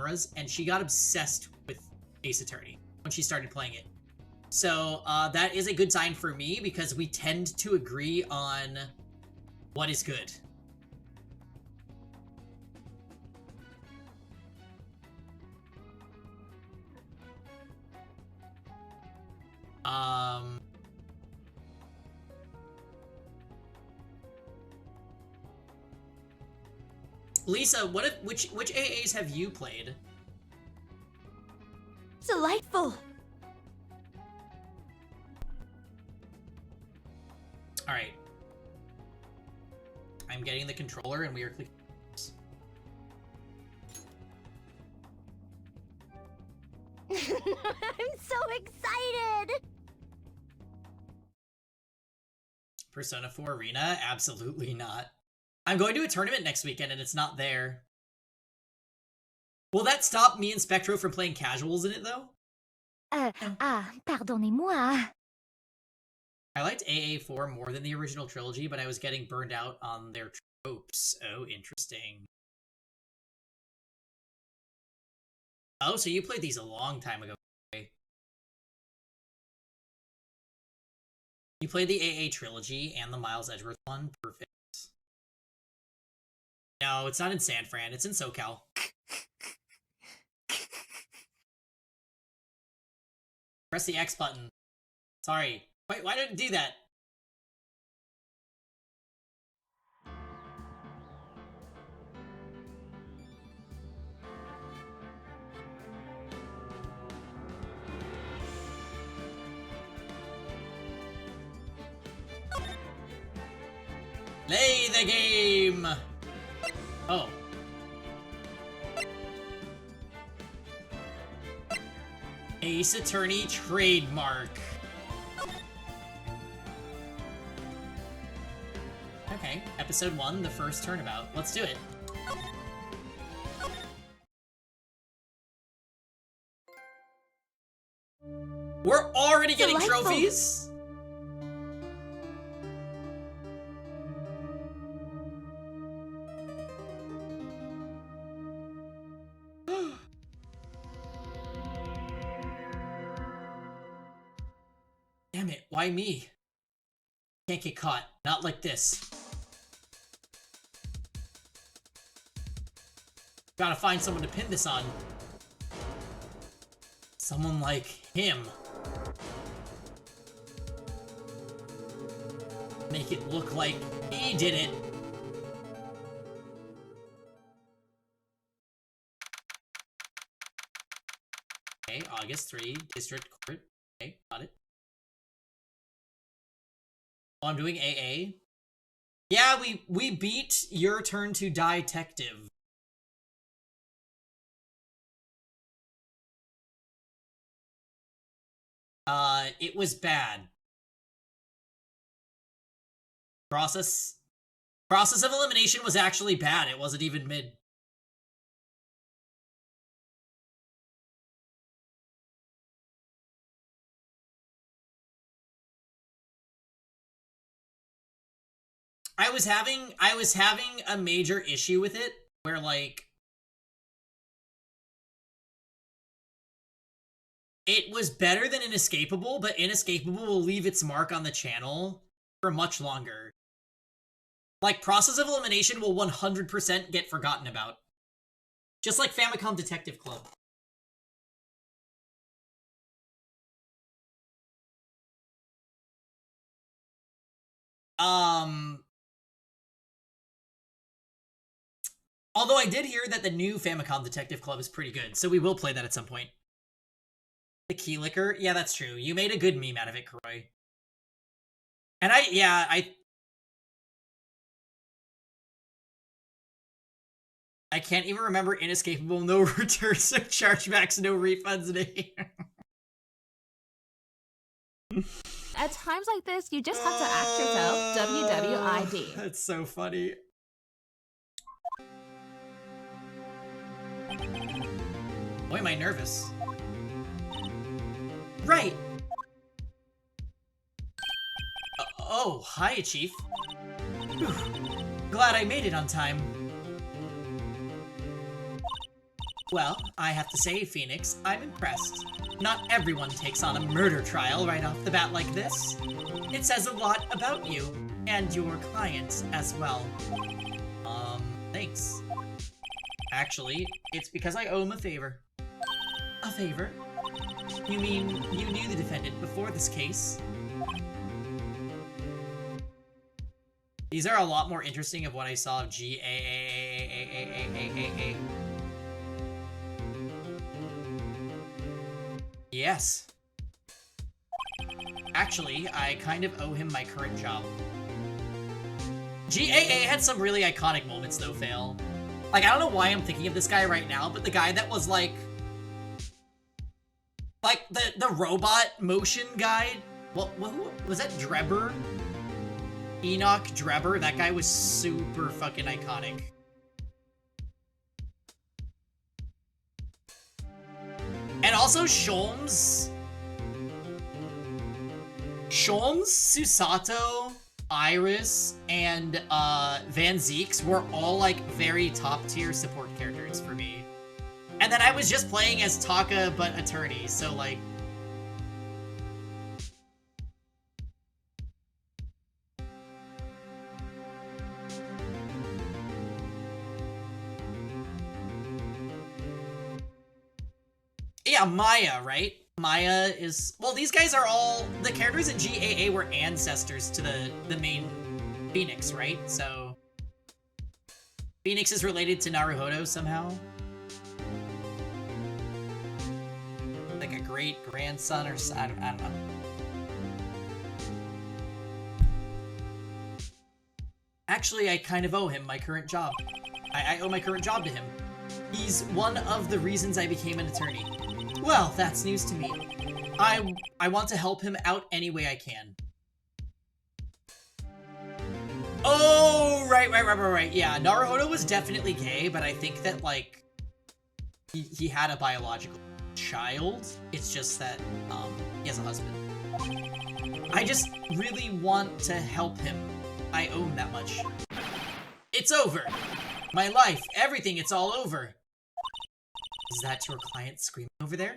genres, and she got obsessed with Ace Attorney when she started playing it. So that is a good sign for me because we tend to agree on what is good. Lisa, which AAs have you played? Delightful. All right. I'm getting the controller and we are clicking. I'm so excited. Persona 4 Arena? Absolutely not. I'm going to a tournament next weekend and it's not there. Will that stop me and Spectro from playing casuals in it, though? Pardonnez-moi. I liked AA4 more than the original trilogy, but I was getting burned out on their tropes. Oh, interesting. Oh, so you played these a long time ago. Okay. You played the AA trilogy and the Miles Edgeworth one? Perfect. No, it's not in San Fran. It's in SoCal. Press the X button. Sorry. Wait, why did it do that? Play the game! Oh. Ace Attorney trademark. Okay, episode 1, the first turnabout. Let's do it. We're already getting Delightful. trophies? Damn it, why me? Can't get caught. Not like this. Gotta find someone to pin this on. Someone like him. Make it look like he did it. Okay, August 3, District Court. Okay, got it. Oh, I'm doing AA. Yeah, we beat Your Turn to Die Detective. It was bad. Process of elimination was actually bad. It wasn't even mid. I was having a major issue with it where like it was better than Inescapable, but Inescapable will leave its mark on the channel for much longer. Like, Process of Elimination will 100% get forgotten about. Just like Famicom Detective Club. Although I did hear that the new Famicom Detective Club is pretty good, so we will play that at some point. The Key Licker? Yeah, that's true. You made a good meme out of it, Kroy. And I can't even remember Inescapable, no returns, no chargebacks, no refunds. At times like this, you just have to act yourself WWID. That's so funny. Boy, am I nervous. Right. Oh, hi, Chief. Whew. Glad I made it on time. Well, I have to say, Phoenix, I'm impressed. Not everyone takes on a murder trial right off the bat like this. It says a lot about you, and your client as well. Thanks. Actually, it's because I owe him a favor. A favor? You mean you knew the defendant before this case? These are a lot more interesting of what I saw of G-A-A-A-A-A-A-A-A-A. Yes. Actually, I kind of owe him my current job. GAA had some really iconic moments though, Fail. Like, I don't know why I'm thinking of this guy right now, but the guy that was like the robot motion guy. What was that? Drebber? Enoch Drebber? That guy was super fucking iconic. And also Sholmes, Susato, Iris, and Van Zeeks were all like very top tier support characters for me. And then I was just playing as Taka but attorney, so like yeah, Maya, right? Maya is... Well, these guys are all... The characters in GAA were ancestors to the main Phoenix, right? So... Phoenix is related to Naruhodo somehow? Like a great-grandson or... I don't know. Actually, I kind of owe him my current job. I owe my current job to him. He's one of the reasons I became an attorney. Well, that's news to me. I want to help him out any way I can. Oh, right. Yeah, Naruhodo was definitely gay, but I think that, like, he had a biological child. It's just that, he has a husband. I just really want to help him. I owe him that much. It's over. My life, everything, it's all over. Is that your client screaming over there?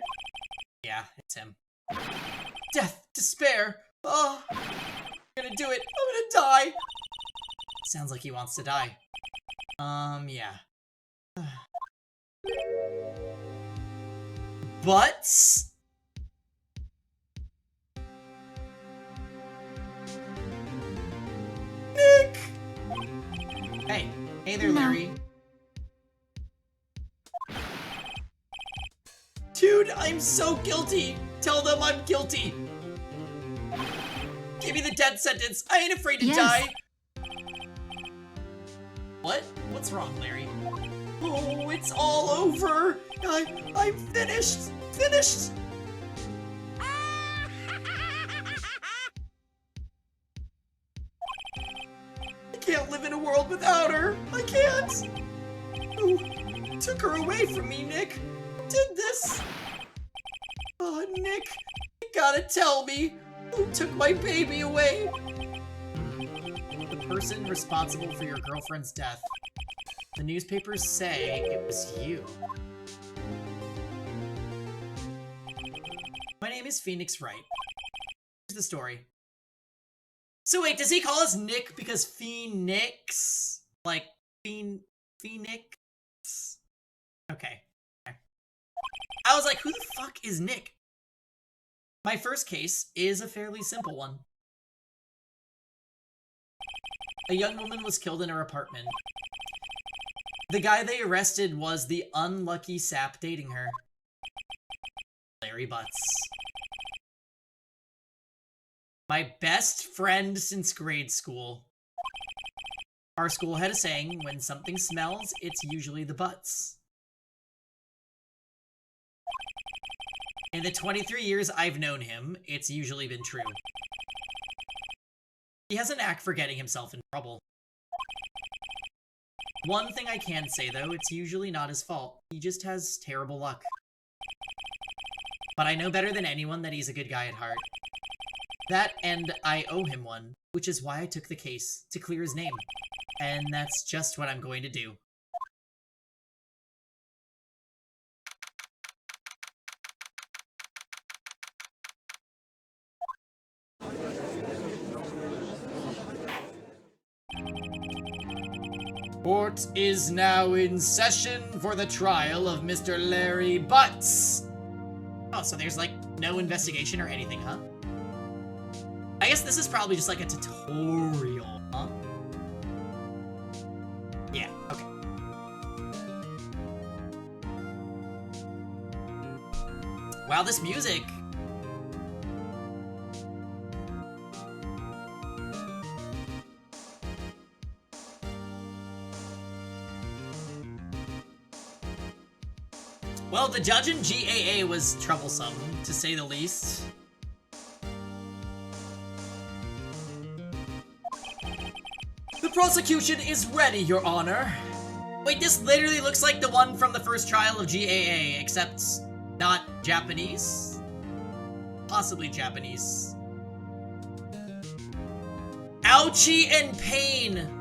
Yeah, it's him. Death, despair. Oh, I'm gonna do it. I'm gonna die. Sounds like he wants to die. Yeah. But... Nick! Hey. Hey there, Larry. Dude, I'm so guilty! Tell them I'm guilty! Give me the death sentence! I ain't afraid to die! What? What's wrong, Larry? Oh, it's all over! I'm finished! Finished! I can't live in a world without her! I can't! Who took her away from me, Nick? Did this? Oh, Nick, you gotta tell me who took my baby away. The person responsible for your girlfriend's death. The newspapers say it was you. My name is Phoenix Wright. Here's the story. So wait, does he call us Nick because Phoenix? Like, Phoenix? Okay. I was like, who the fuck is Nick? My first case is a fairly simple one. A young woman was killed in her apartment. The guy they arrested was the unlucky sap dating her. Larry Butts. My best friend since grade school. Our school had a saying, when something smells, it's usually the butts. In the 23 years I've known him, it's usually been true. He has a knack for getting himself in trouble. One thing I can say, though, it's usually not his fault. He just has terrible luck. But I know better than anyone that he's a good guy at heart. That, and I owe him one, which is why I took the case, to clear his name. And that's just what I'm going to do. Court is now in session for the trial of Mr. Larry Butts. Oh, so there's like no investigation or anything, huh? I guess this is probably just like a tutorial, huh? Yeah, okay. Wow, this music. Well, the judge in GAA was troublesome, to say the least. The prosecution is ready, Your Honor. Wait, this literally looks like the one from the first trial of GAA, except not Japanese? Possibly Japanese. Ouchie and pain!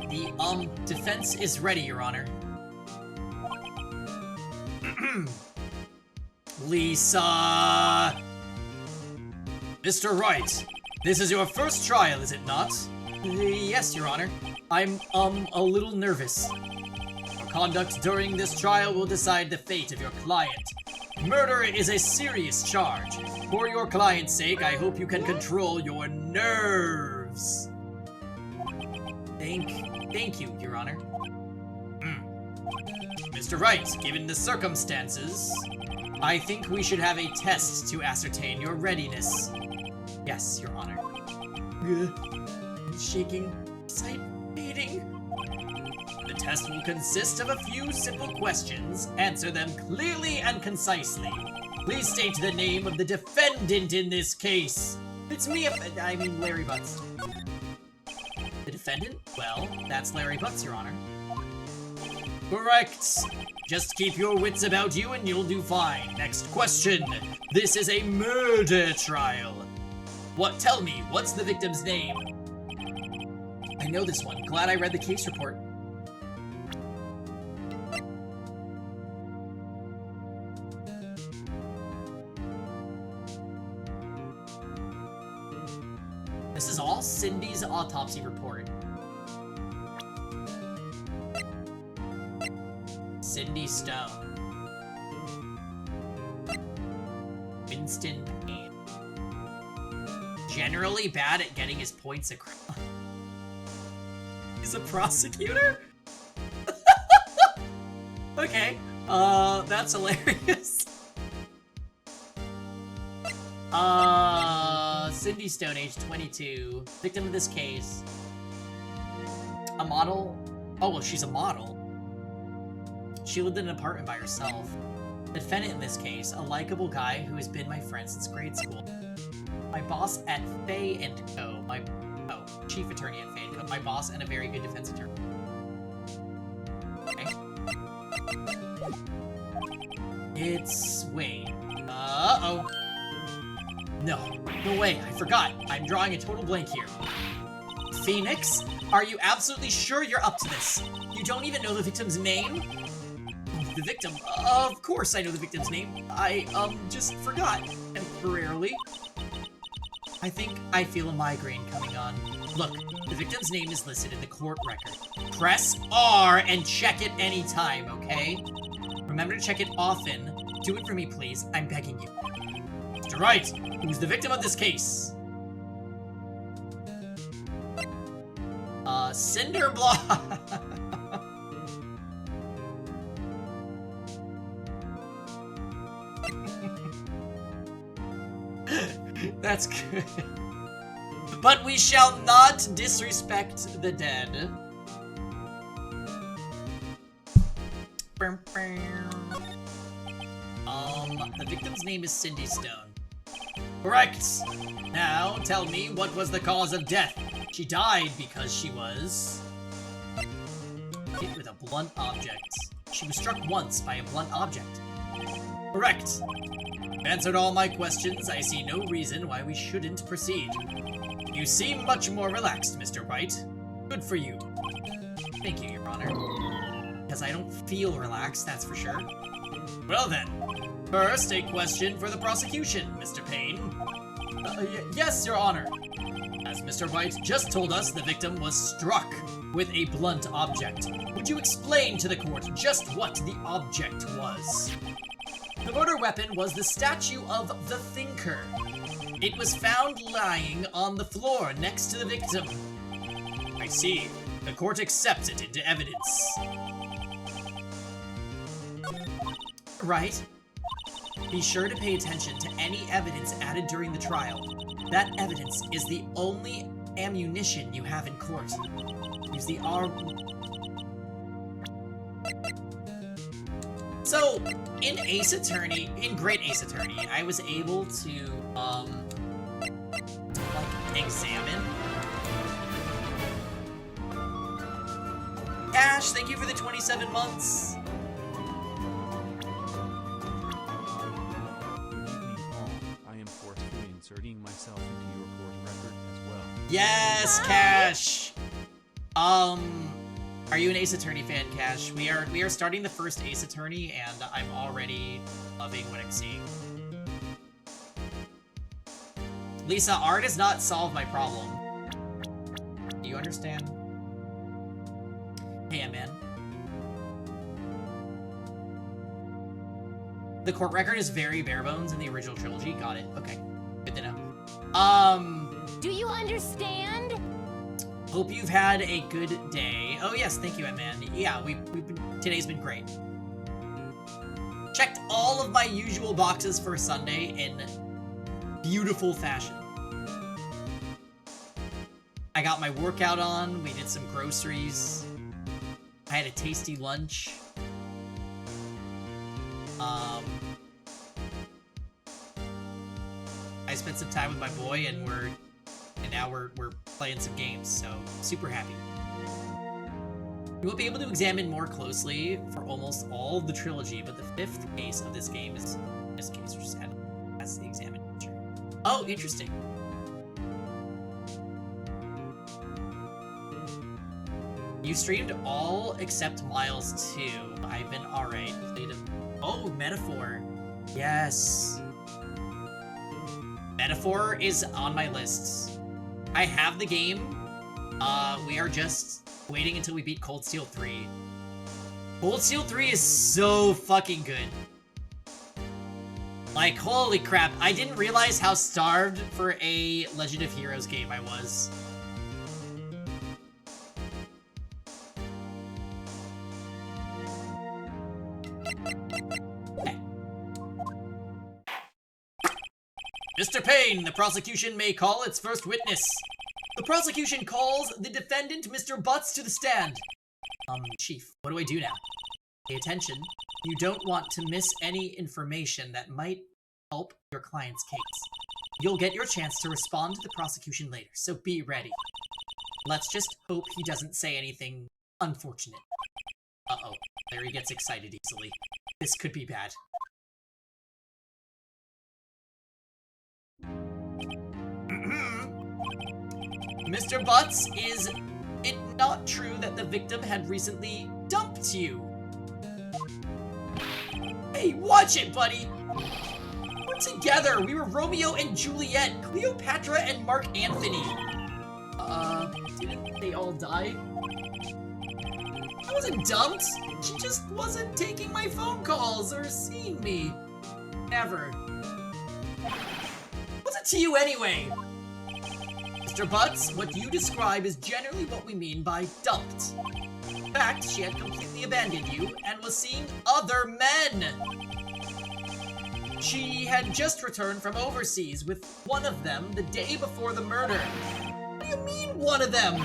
The, defense is ready, Your Honor. Lisa! Mr. Wright, this is your first trial, is it not? Yes, Your Honor. I'm, a little nervous. Your conduct during this trial will decide the fate of your client. Murder is a serious charge. For your client's sake, I hope you can control your nerves. Thank you, Your Honor. Mr. Wright, given the circumstances, I think we should have a test to ascertain your readiness. Yes, Your Honor. Shaking, exciting. The test will consist of a few simple questions. Answer them clearly and concisely. Please state the name of the defendant in this case. It's me, I mean Larry Butts. The defendant? Well, that's Larry Butts, Your Honor. Correct. Just keep your wits about you and you'll do fine. Next question. This is a murder trial. Tell me, what's the victim's name? I know this one. Glad I read the case report. This is all Cindy's autopsy report. Cindy Stone. Winston Payne. Generally bad at getting his points across. He's a prosecutor? Okay. That's hilarious. Cindy Stone, age 22. Victim of this case. A model? Oh, well, she's a model. She lived in an apartment by herself. The defendant in this case, a likable guy who has been my friend since grade school. My boss at Fay & Co. Chief attorney at Fay & Co. My boss and a very good defense attorney. Okay. It's Wade. Uh-oh. No way, I forgot. I'm drawing a total blank here. Phoenix? Are you absolutely sure you're up to this? You don't even know the victim's name? The victim? Of course I know the victim's name. I, just forgot. Temporarily. I think I feel a migraine coming on. Look, the victim's name is listed in the court record. Press R and check it anytime, okay? Remember to check it often. Do it for me, please. I'm begging you. Mr. Wright, who's the victim of this case? Cinderblock. That's good. But we shall not disrespect the dead. The victim's name is Cindy Stone. Correct. Now, tell me, what was the cause of death? She died because she was hit with a blunt object. She was struck once by a blunt object. Correct. You've answered all my questions. I see no reason why we shouldn't proceed. You seem much more relaxed, Mr. Wright. Good for you. Thank you, Your Honor. because I don't feel relaxed, that's for sure. Well then, first, a question for the prosecution, Mr. Payne. Yes, Your Honor. As Mr. Wright just told us, the victim was struck with a blunt object. Would you explain to the court just what the object was? The murder weapon was the statue of the Thinker. It was found lying on the floor next to the victim. I see. The court accepts it into evidence. Right. Be sure to pay attention to any evidence added during the trial. That evidence is the only ammunition you have in court. Use the So, in Great Ace Attorney, I was able to, examine. Ash, thank you for the 27 months. I am forcefully inserting myself into your court record as well. Yes, Cash. Are you an Ace Attorney fan, Cash? We are starting the first Ace Attorney, and I'm already loving what I'm seeing. Lisa, art does not solve my problem. Do you understand? Hey, man. The court record is very bare bones in the original trilogy. Got it. Okay. Good to know. Do you understand? Hope you've had a good day. Oh yes, thank you, man. Yeah, today's been great. Checked all of my usual boxes for Sunday in beautiful fashion. I got my workout on, we did some groceries. I had a tasty lunch. I spent some time with my boy, and now we're playing some games, so super happy. You will be able to examine more closely for almost all of the trilogy, but the fifth case of this game is, in this case, just has the examine feature. Oh, interesting. You streamed all except Miles 2. I've been alright. Oh, Metaphor. Yes. Metaphor is on my lists. I have the game. We are just waiting until we beat Cold Steel 3. Cold Steel 3 is so fucking good. Like, holy crap. I didn't realize how starved for a Legend of Heroes game I was. Okay. Mr. Payne, the prosecution may call its first witness. The prosecution calls the defendant, Mr. Butts, to the stand. Chief, what do I do now? Pay attention. You don't want to miss any information that might help your client's case. You'll get your chance to respond to the prosecution later, so be ready. Let's just hope he doesn't say anything unfortunate. Uh-oh, Larry gets excited easily. This could be bad. Mr. Butts, is it not true that the victim had recently dumped you? Hey, watch it, buddy! We're together! We were Romeo and Juliet, Cleopatra and Mark Anthony. Didn't they all die? I wasn't dumped! She just wasn't taking my phone calls or seeing me. Never. What's it to you anyway? Mr. Butts, what you describe is generally what we mean by dumped. In fact, she had completely abandoned you and was seeing other men. She had just returned from overseas with one of them the day before the murder. What do you mean, one of them?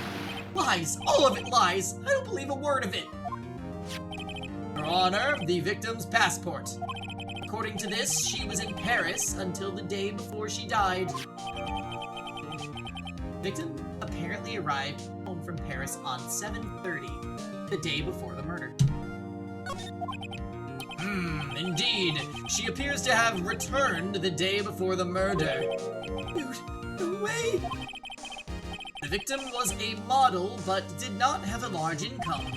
Lies. All of it lies. I don't believe a word of it. Your Honor, the victim's passport. According to this, she was in Paris until the day before she died. Victim apparently arrived home from Paris on 7:30, the day before the murder. Indeed. She appears to have returned the day before the murder. Dude, no way! The victim was a model, but did not have a large income.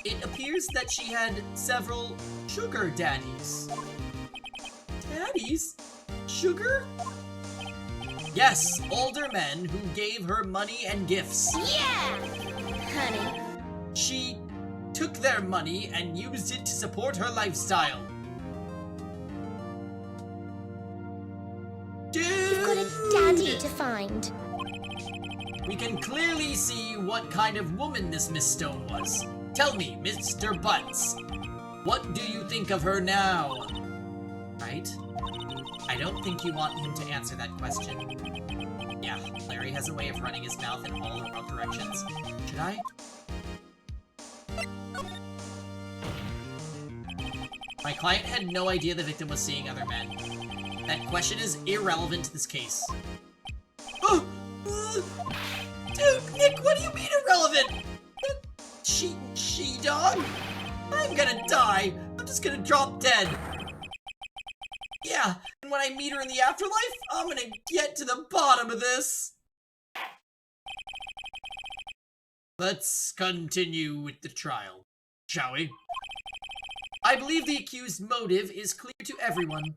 it appears that she had several sugar daddies. Daddies? Sugar? Yes, older men who gave her money and gifts. Yeah! Honey. She took their money and used it to support her lifestyle. You've got a daddy to find. We can clearly see what kind of woman this Miss Stone was. Tell me, Mr. Butts, what do you think of her now? Right? I don't think you want him to answer that question. Yeah, Larry has a way of running his mouth in all the wrong directions. Should I? My client had no idea the victim was seeing other men. That question is irrelevant to this case. Dude, Nick, what do you mean irrelevant? She-dog? I'm gonna die. I'm just gonna drop dead. Yeah, and when I meet her in the afterlife, I'm gonna get to the bottom of this. Let's continue with the trial, shall we? I believe the accused's motive is clear to everyone.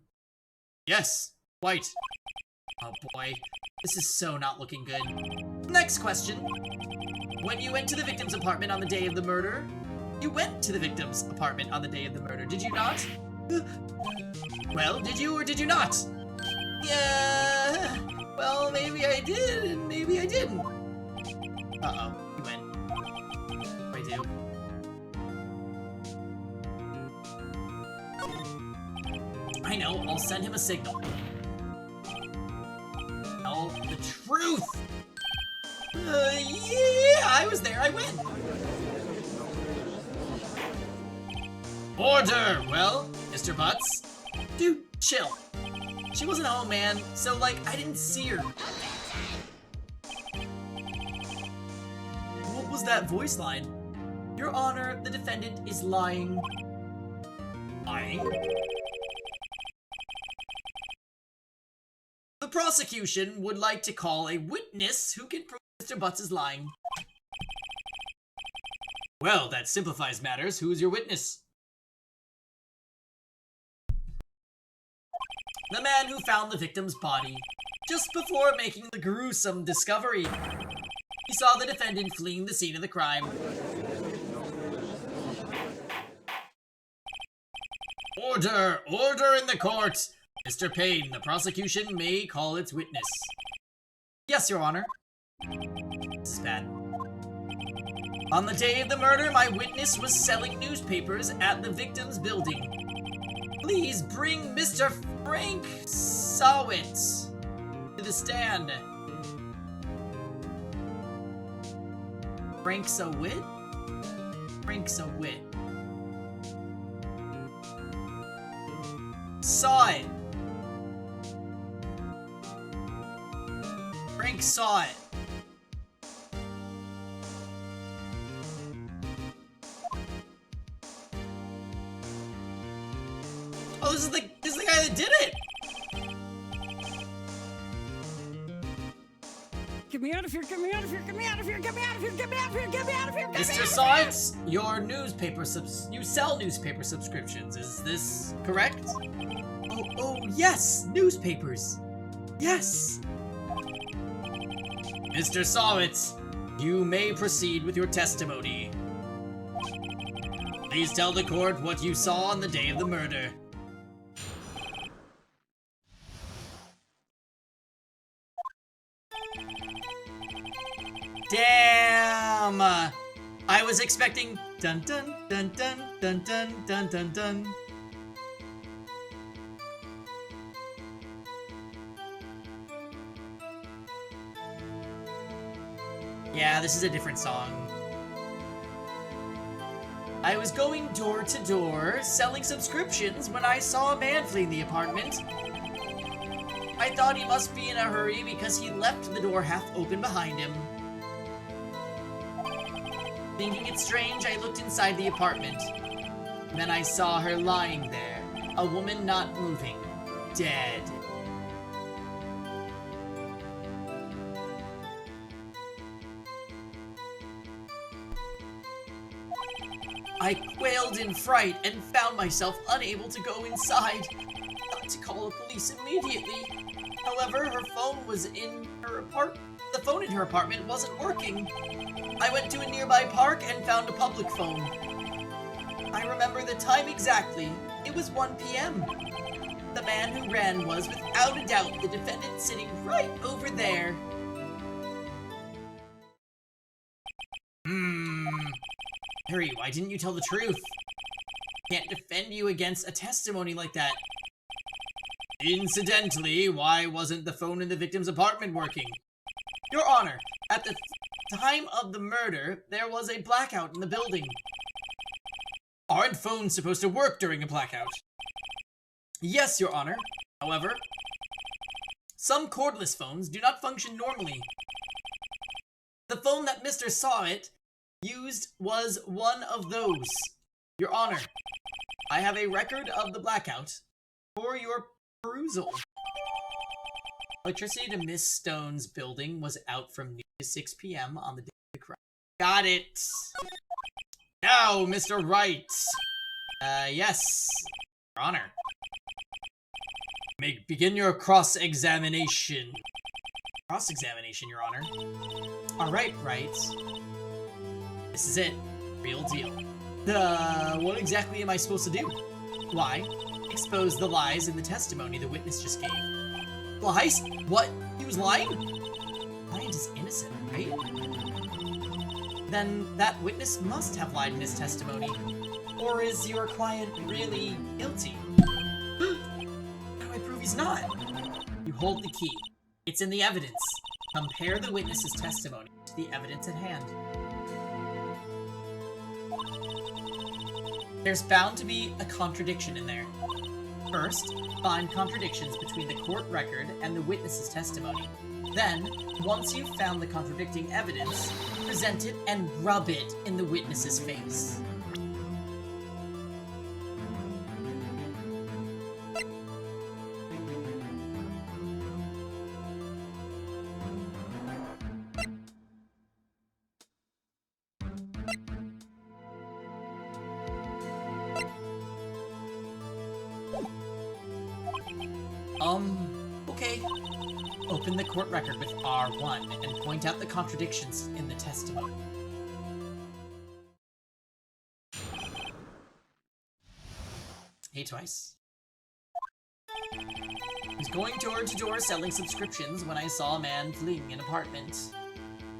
Yes, White. Oh boy, this is so not looking good. Next question. When you went to the victim's apartment on the day of the murder, you went to the victim's apartment on the day of the murder, did you not? Well, did you or did you not? Yeah, well, maybe I did and maybe I didn't. Uh-oh, you went. What do I do? I know, I'll send him a signal. Tell the truth! Yeah, I was there, I went! Order! Well, Mr. Butts? Dude, chill. She wasn't home, man, so, like, I didn't see her. What was that voice line? Your Honor, the defendant is lying. Lying? The prosecution would like to call a witness who can prove Mr. Butts is lying. Well, that simplifies matters. Who is your witness? The man who found the victim's body, just before making the gruesome discovery. He saw the defendant fleeing the scene of the crime. Order! Order in the court! Mr. Payne, the prosecution may call its witness. Yes, Your Honor. This is bad. On the day of the murder, my witness was selling newspapers at the victim's building. Please bring Mr. Frank Sawit to the stand. Frank Sawit? Frank Sawit. Saw it. Frank saw it. Oh, this is the guy that did it. Get me out of here, get me out of here, get me out of here, get me out of here, get me out of here, get me out of here, get me out of Mr. here! Science, your newspaper you sell newspaper subscriptions, is this correct? Oh, yes, newspapers. Yes. Mr. Sawitz, you may proceed with your testimony. Please tell the court what you saw on the day of the murder. Damn! I was expecting dun dun dun dun dun dun dun dun dun. Yeah, this is a different song. I was going door to door, selling subscriptions when I saw a man fleeing the apartment. I thought he must be in a hurry because he left the door half open behind him. Thinking it strange, I looked inside the apartment. Then I saw her lying there, a woman not moving, dead. I quailed in fright and found myself unable to go inside. Got to call the police immediately. However, her phone was in her apartment. The phone in her apartment wasn't working. I went to a nearby park and found a public phone. I remember the time exactly. It was 1 p.m. The man who ran was, without a doubt, the defendant sitting right over there. Harry, why didn't you tell the truth? Can't defend you against a testimony like that. Incidentally, why wasn't the phone in the victim's apartment working? Your Honor, at the time of the murder, there was a blackout in the building. Aren't phones supposed to work during a blackout? Yes, Your Honor. However, some cordless phones do not function normally. The phone that Mr. Sawit used was one of those. Your Honor, I have a record of the blackout for your perusal. Electricity to Miss Stone's building was out from noon to 6 p.m. on the day of the crime. Got it. Now, Mr. Wright. Yes, Your Honor. Begin your cross-examination. Cross-examination, Your Honor. Alright, Wright. This is it. Real deal. What exactly am I supposed to do? Why? Expose the lies in the testimony the witness just gave. Lies? What? He was lying? Client is innocent, right? Then that witness must have lied in his testimony. Or is your client really guilty? How do I prove he's not? You hold the key. It's in the evidence. Compare the witness's testimony to the evidence at hand. There's bound to be a contradiction in there. First, find contradictions between the court record and the witness's testimony. Then, once you've found the contradicting evidence, present it and rub it in the witness's face. Okay. Open the court record with R1 and point out the contradictions in the testimony. Hey, Twice. I was going door to door selling subscriptions when I saw a man fleeing an apartment.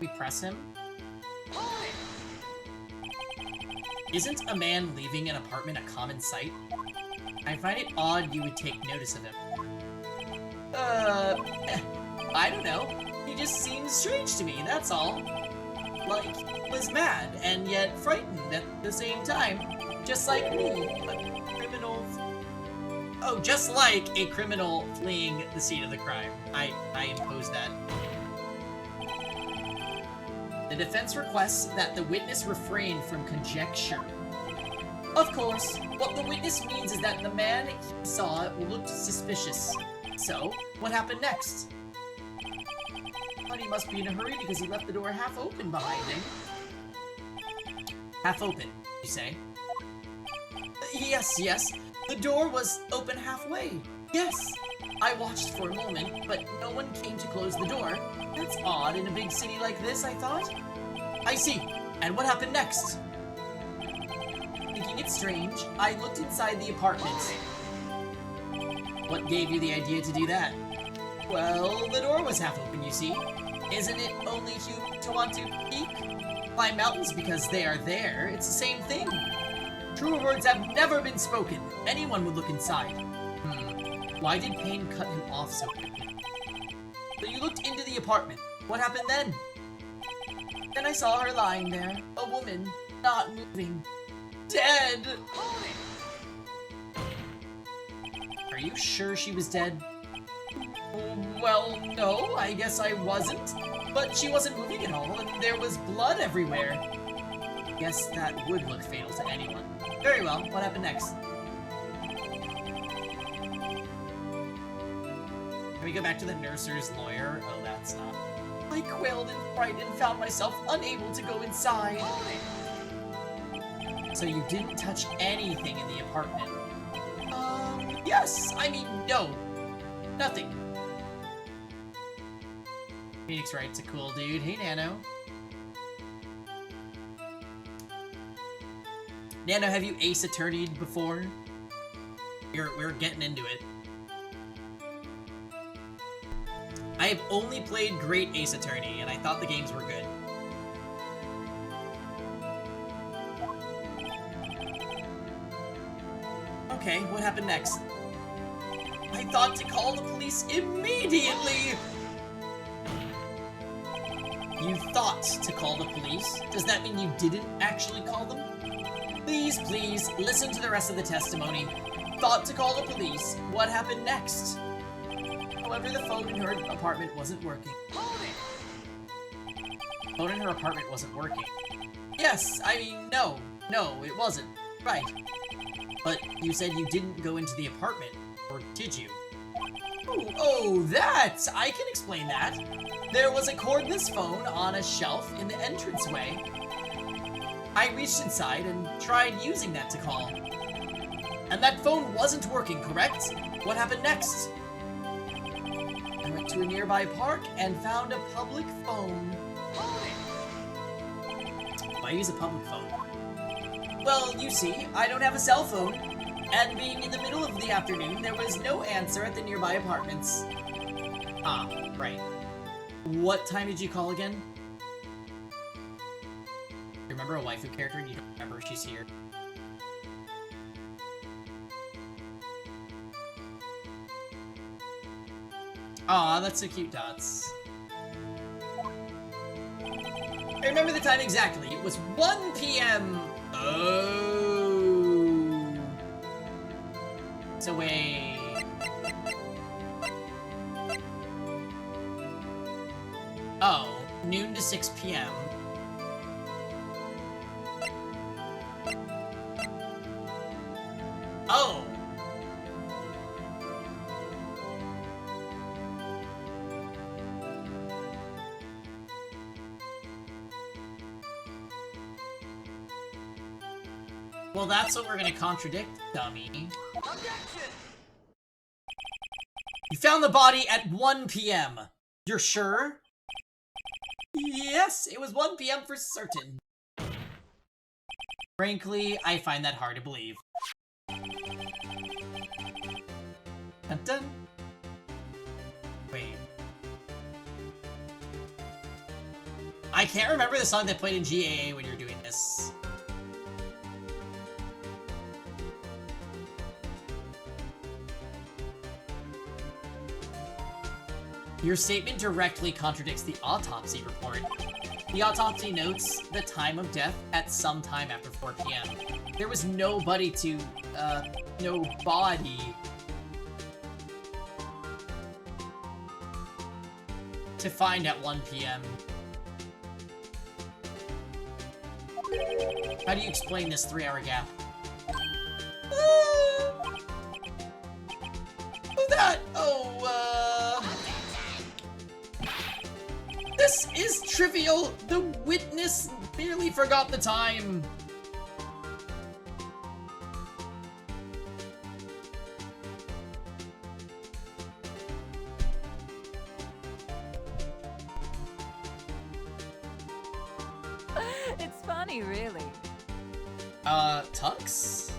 We press him? Isn't a man leaving an apartment a common sight? I find it odd you would take notice of him. I don't know. He just seems strange to me, that's all. Like, he was mad, and yet frightened at the same time. Just like me, but criminals. Oh, just like a criminal fleeing the scene of the crime. I imposed that. The defense requests that the witness refrain from conjecture. Of course, what the witness means is that the man he saw looked suspicious. So, what happened next? But he must be in a hurry because he left the door half open behind him. Half open, you say? Yes. The door was open halfway. Yes. I watched for a moment, but no one came to close the door. That's odd in a big city like this, I thought. I see. And what happened next? Thinking it strange, I looked inside the apartment. What gave you the idea to do that? Well, the door was half open, you see. Isn't it only human to want to peek? Climb mountains because they are there. It's the same thing. Truer words have never been spoken. Anyone would look inside. Why did Payne cut him off so quickly? So you looked into the apartment. What happened then? Then I saw her lying there. A woman, not moving. Dead! Are you sure she was dead? Well, no, I guess I wasn't. But she wasn't moving at all, and there was blood everywhere. Guess that would look fatal to anyone. Very well, what happened next? Can we go back to the nurser's lawyer? Oh, that's not. I quailed in fright and found myself unable to go inside. So you didn't touch anything in the apartment? Yes! I mean, no. Nothing. Phoenix Wright's a cool dude. Hey, Nano. Nano, have you Ace Attorney'd before? We're getting into it. I have only played Great Ace Attorney, and I thought the games were good. Okay, what happened next? I thought to call the police immediately! You thought to call the police? Does that mean you didn't actually call them? Please, listen to the rest of the testimony. Thought to call the police. What happened next? However, the phone in her apartment wasn't working. Phone in her apartment wasn't working. Yes, I mean, no, it wasn't. Right. But you said you didn't go into the apartment, or did you? Oh, that! I can explain that. There was a cordless phone on a shelf in the entranceway. I reached inside and tried using that to call. And that phone wasn't working, correct? What happened next? I went to a nearby park and found a public phone. Why use a public phone? Well, you see, I don't have a cell phone, and being in the middle of the afternoon, there was no answer at the nearby apartments. Ah, right. What time did you call again? You remember a waifu character and you don't remember if she's here? Aw, that's so cute, Dots. I remember the time exactly. It was 1 p.m. Oh. So wait. Oh, noon to 6 p.m. Oh. Well, that's what we're gonna contradict, dummy. Objection! You found the body at 1 p.m. You're sure? Yes, it was 1 p.m. for certain. Frankly, I find that hard to believe. Dun dun. Wait. I can't remember the song that played in GAA when you're doing this. Your statement directly contradicts the autopsy report. The autopsy notes the time of death at some time after 4 p.m. There was nobody to, no body to find at 1 p.m. How do you explain this 3-hour gap? This is trivial! The witness merely forgot the time! It's funny, really. Tux?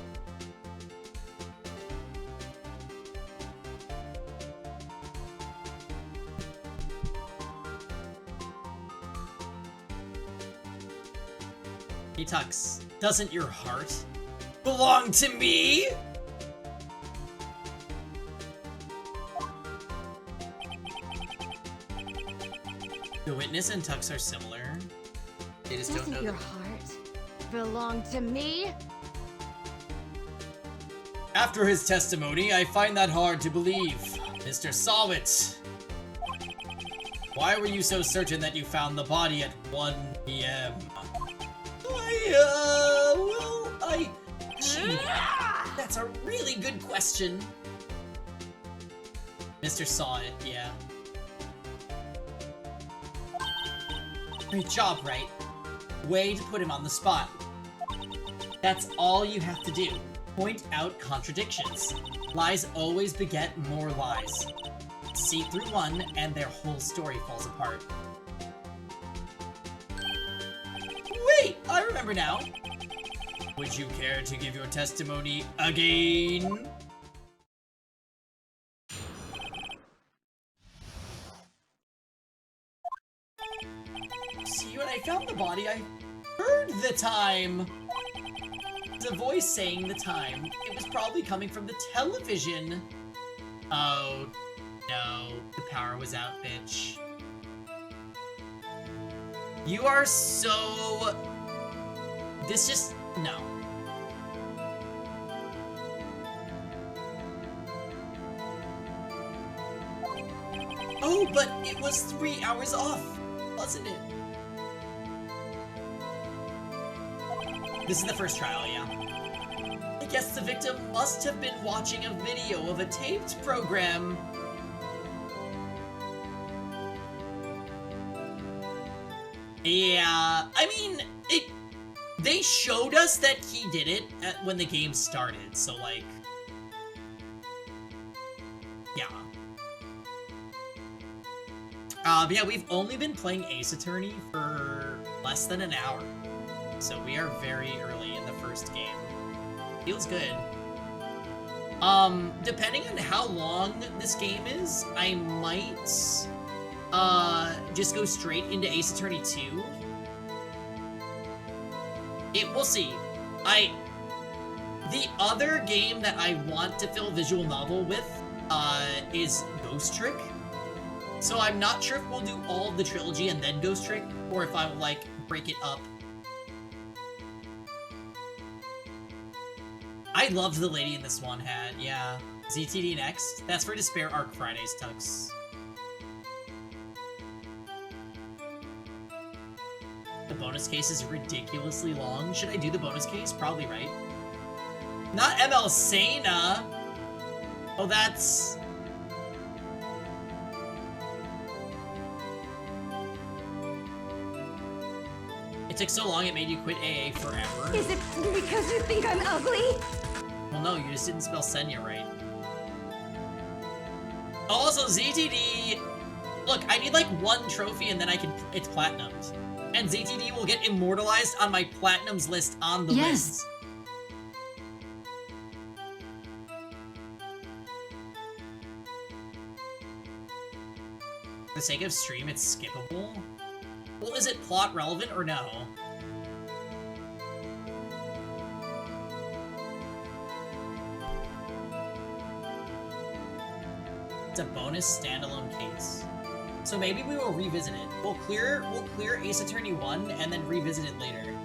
Hey, Tux, doesn't your heart belong to me? The witness and Tux are similar. They just don't know. Doesn't your heart belong to me? After his testimony, I find that hard to believe. Mr. Sawit, why were you so certain that you found the body at 1 p.m.? Gee, that's a really good question. Mr. Sawit, yeah. Great job, Wright. Way to put him on the spot. That's all you have to do. Point out contradictions. Lies always beget more lies. See through one, and their whole story falls apart. Wait, I remember now. Would you care to give your testimony again? See, when I found the body, I heard the time. The voice saying the time. It was probably coming from the television. Oh, no. The power was out, bitch. You are so... This just... No. Oh, but it was 3 hours off, wasn't it? This is the first trial, yeah. I guess the victim must have been watching a video of a taped program. Yeah, I mean, they showed us that he did it when the game started, so like, yeah. But yeah, we've only been playing Ace Attorney for less than an hour, so we are very early in the first game. Feels good. Depending on how long this game is, I might just go straight into Ace Attorney 2. We'll see. The other game that I want to fill visual novel with, is Ghost Trick. So I'm not sure if we'll do all of the trilogy and then Ghost Trick, or if I will, like, break it up. I loved the lady in the swan hat, yeah. ZTD next. That's for Despair Arc Fridays, Tux. The bonus case is ridiculously long. Should I do the bonus case? Probably, right? Not ML Sena! Oh, that's... It took so long it made you quit AA forever. Is it because you think I'm ugly? Well, no, you just didn't spell Senya right. Also, ZTD... Look, I need like one trophy and then it's platinumed. And ZTD will get immortalized on my platinums list on the list. For the sake of stream, it's skippable? Well, is it plot relevant or no? It's a bonus standalone case. So maybe we will revisit it. We'll clear Ace Attorney 1 and then revisit it later.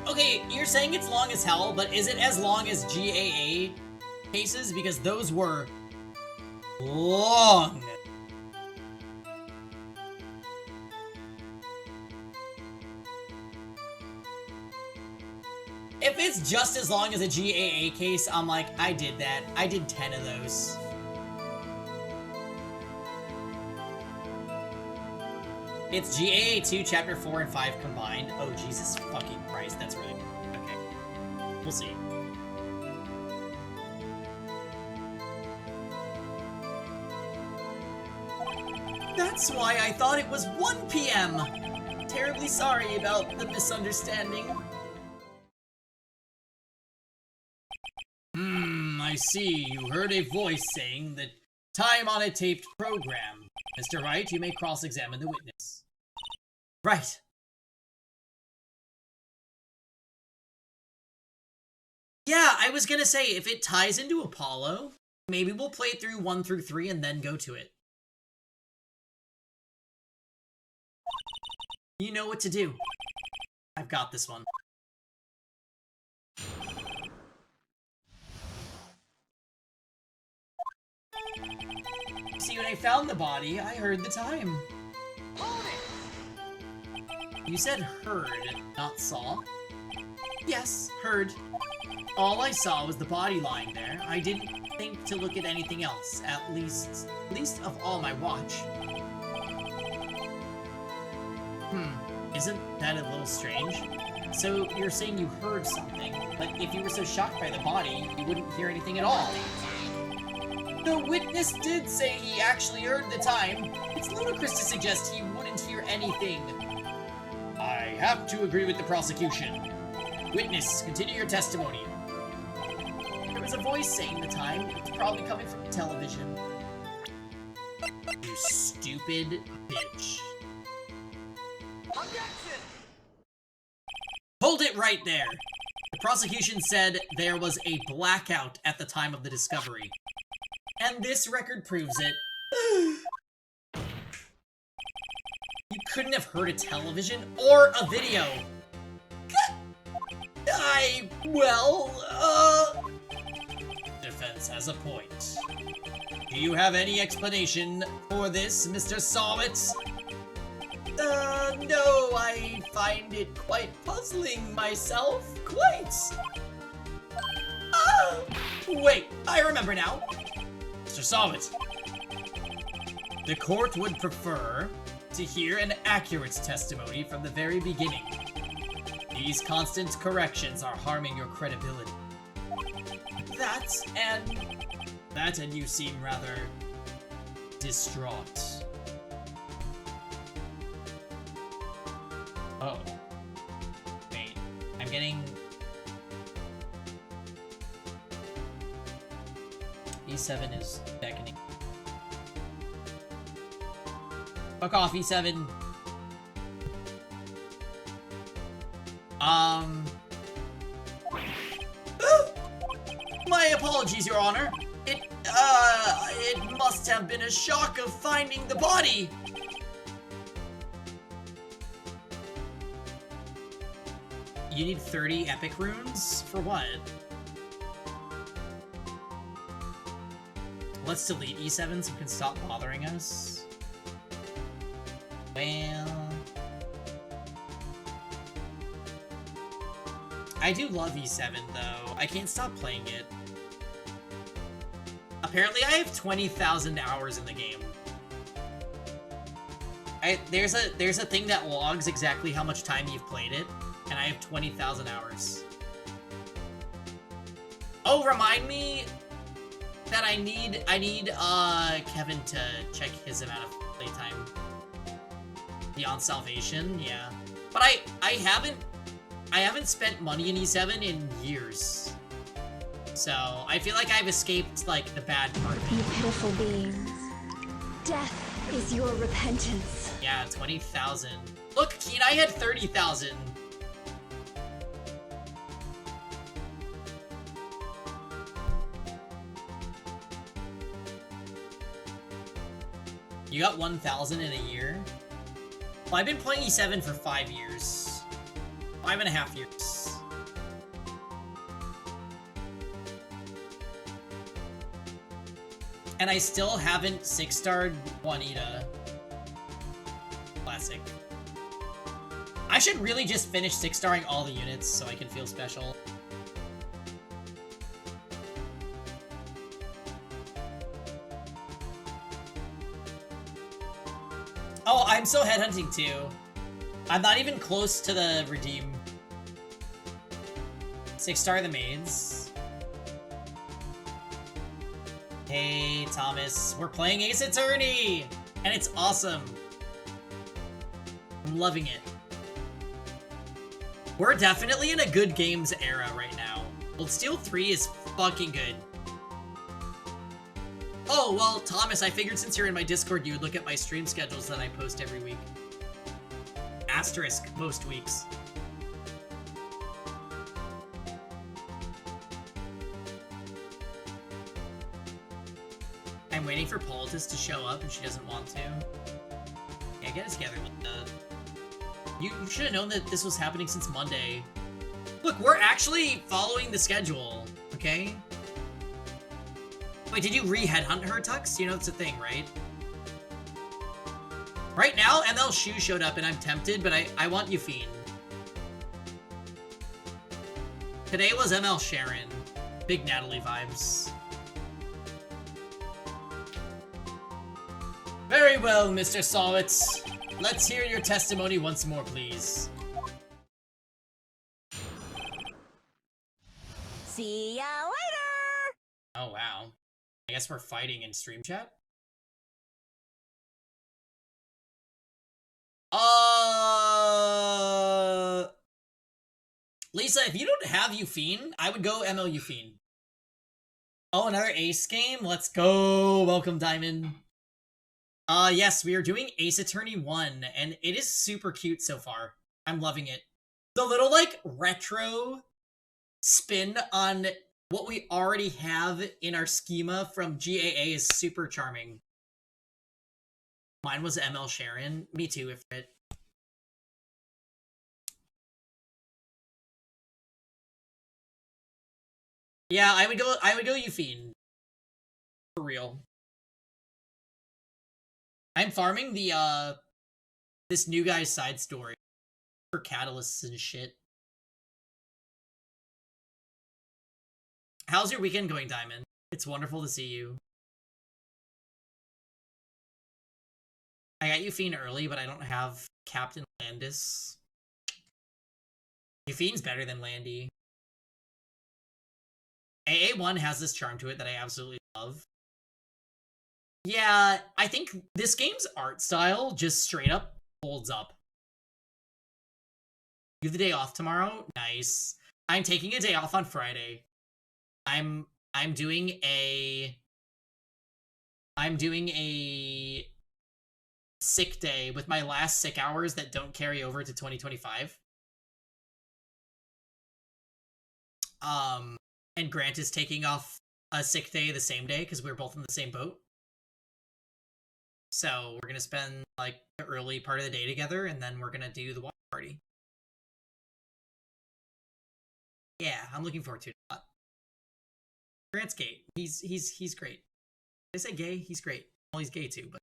Okay, you're saying it's long as hell, but is it as long as GAA cases? Because those were long. If it's just as long as a GAA case, I'm like, I did that. I did 10 of those. It's GAA 2, Chapter 4 and 5 combined. Oh, Jesus fucking Christ, that's really... Okay. We'll see. That's why I thought it was 1 PM! Terribly sorry about the misunderstanding. I see. You heard a voice saying that time on a taped program. Mr. Wright, you may cross-examine the witness. Right. Yeah, I was gonna say, if it ties into Apollo, maybe we'll play it through 1 through 3 and then go to it. You know what to do. I've got this one. See, when I found the body, I heard the time. You said heard, not saw. Yes, heard. All I saw was the body lying there. I didn't think to look at anything else, at least of all my watch. Isn't that a little strange? So you're saying you heard something, but if you were so shocked by the body, you wouldn't hear anything at all. The witness did say he actually heard the time. It's ludicrous to suggest he wouldn't hear anything. I have to agree with the prosecution. Witness, continue your testimony. There was a voice saying the time. It's probably coming from the television. You stupid bitch. Objection! Hold it right there! The prosecution said there was a blackout at the time of the discovery. And this record proves it. You couldn't have heard a television or a video. Defense has a point. Do you have any explanation for this, Mr. Sawitz? No, I find it quite puzzling myself. Quite. Wait, I remember now. Mr. Sawitz. The court would prefer to hear an accurate testimony from the very beginning. These constant corrections are harming your credibility. That and you seem rather distraught. Oh. Wait. I'm getting... E7 is beckoning. Fuck off, E7. My apologies, Your Honor. It must have been a shock of finding the body. You need 30 epic runes? For what? Let's delete E7 so we can stop bothering us. Well... I do love E7, though. I can't stop playing it. Apparently, I have 20,000 hours in the game. There's a thing that logs exactly how much time you've played it, and I have 20,000 hours. Oh, remind me that I need Kevin to check his amount of playtime. Beyond Salvation, yeah. But I haven't spent money in E7 in years. So, I feel like I've escaped, like, the bad part of You it. pitiful beings. Death is your repentance. Yeah, 20,000. Look, Keen, I had 30,000. You got 1,000 in a year? Well, I've been playing E7 for 5 years. 5.5 years. And I still haven't 6-starred Juanita. Classic. I should really just finish 6-starring all the units so I can feel special. Oh, I'm still headhunting too. I'm not even close to the redeem. 6-star the maids. Hey, Thomas. We're playing Ace Attorney! And it's awesome. I'm loving it. We're definitely in a good games era right now. Old Steel 3 is fucking good. Oh, well, Thomas, I figured since you're in my Discord, you would look at my stream schedules that I post every week. Asterisk, most weeks. I'm waiting for Poultice to show up and she doesn't want to. Yeah, get it together, Linda. You should have known that this was happening since Monday. Look, we're actually following the schedule, okay? Wait, did you re-headhunt her, Tux? You know it's a thing, right? Right now, ML Shu showed up and I'm tempted, but I want Yufine. Today was ML Sharon. Big Natalie vibes. Very well, Mr. Sowitz. Let's hear your testimony once more, please. See ya later! Oh, wow. I guess we're fighting in stream chat? Lisa, if you don't have Euphine, I would go ML Euphine. Oh, another Ace game? Let's go! Welcome, Diamond. Yes, we are doing Ace Attorney 1, and it is super cute so far. I'm loving it. The little, like, retro spin on what we already have in our schema from GAA is super charming. Mine was ML Sharon. Me too, if it. Yeah, I would go Euphine. For real. I'm farming the this new guy's side story for catalysts and shit. How's your weekend going, Diamond? It's wonderful to see you. I got Euphine early, but I don't have Captain Landis. Euphine's better than Landy. AA1 has this charm to it that I absolutely love. Yeah, I think this game's art style just straight up holds up. You have the day off tomorrow? Nice. I'm taking a day off on Friday. I'm doing a sick day with my last sick hours that don't carry over to 2025. And Grant is taking off a sick day the same day because we're both in the same boat. So we're gonna spend like the early part of the day together, and then we're gonna do the watch party. Yeah, I'm looking forward to it a lot. Grant's gay. He's great. Did I say gay? He's great. Well, he's gay too, but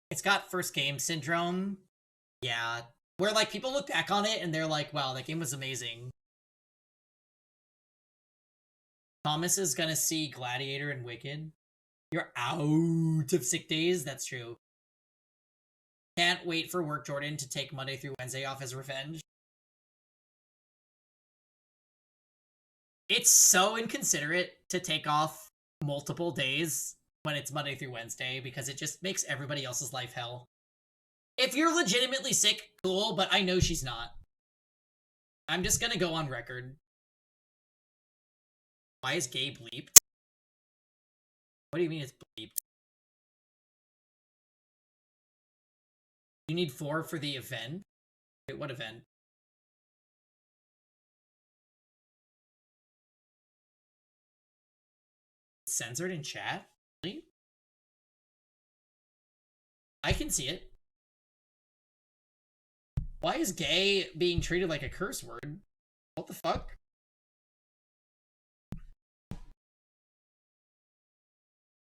it's got first game syndrome. Yeah, where like people look back on it and they're like, wow, that game was amazing. Thomas is gonna see Gladiator and Wicked. You're out of sick days? That's true. Can't wait for work, Jordan, to take Monday through Wednesday off as revenge. It's so inconsiderate to take off multiple days when it's Monday through Wednesday because it just makes everybody else's life hell. If you're legitimately sick, cool, but I know she's not. I'm just gonna go on record. Why is gay bleeped? What do you mean it's bleeped? You need 4 for the event? Wait, what event? It's censored in chat? Really? I can see it. Why is gay being treated like a curse word? What the fuck?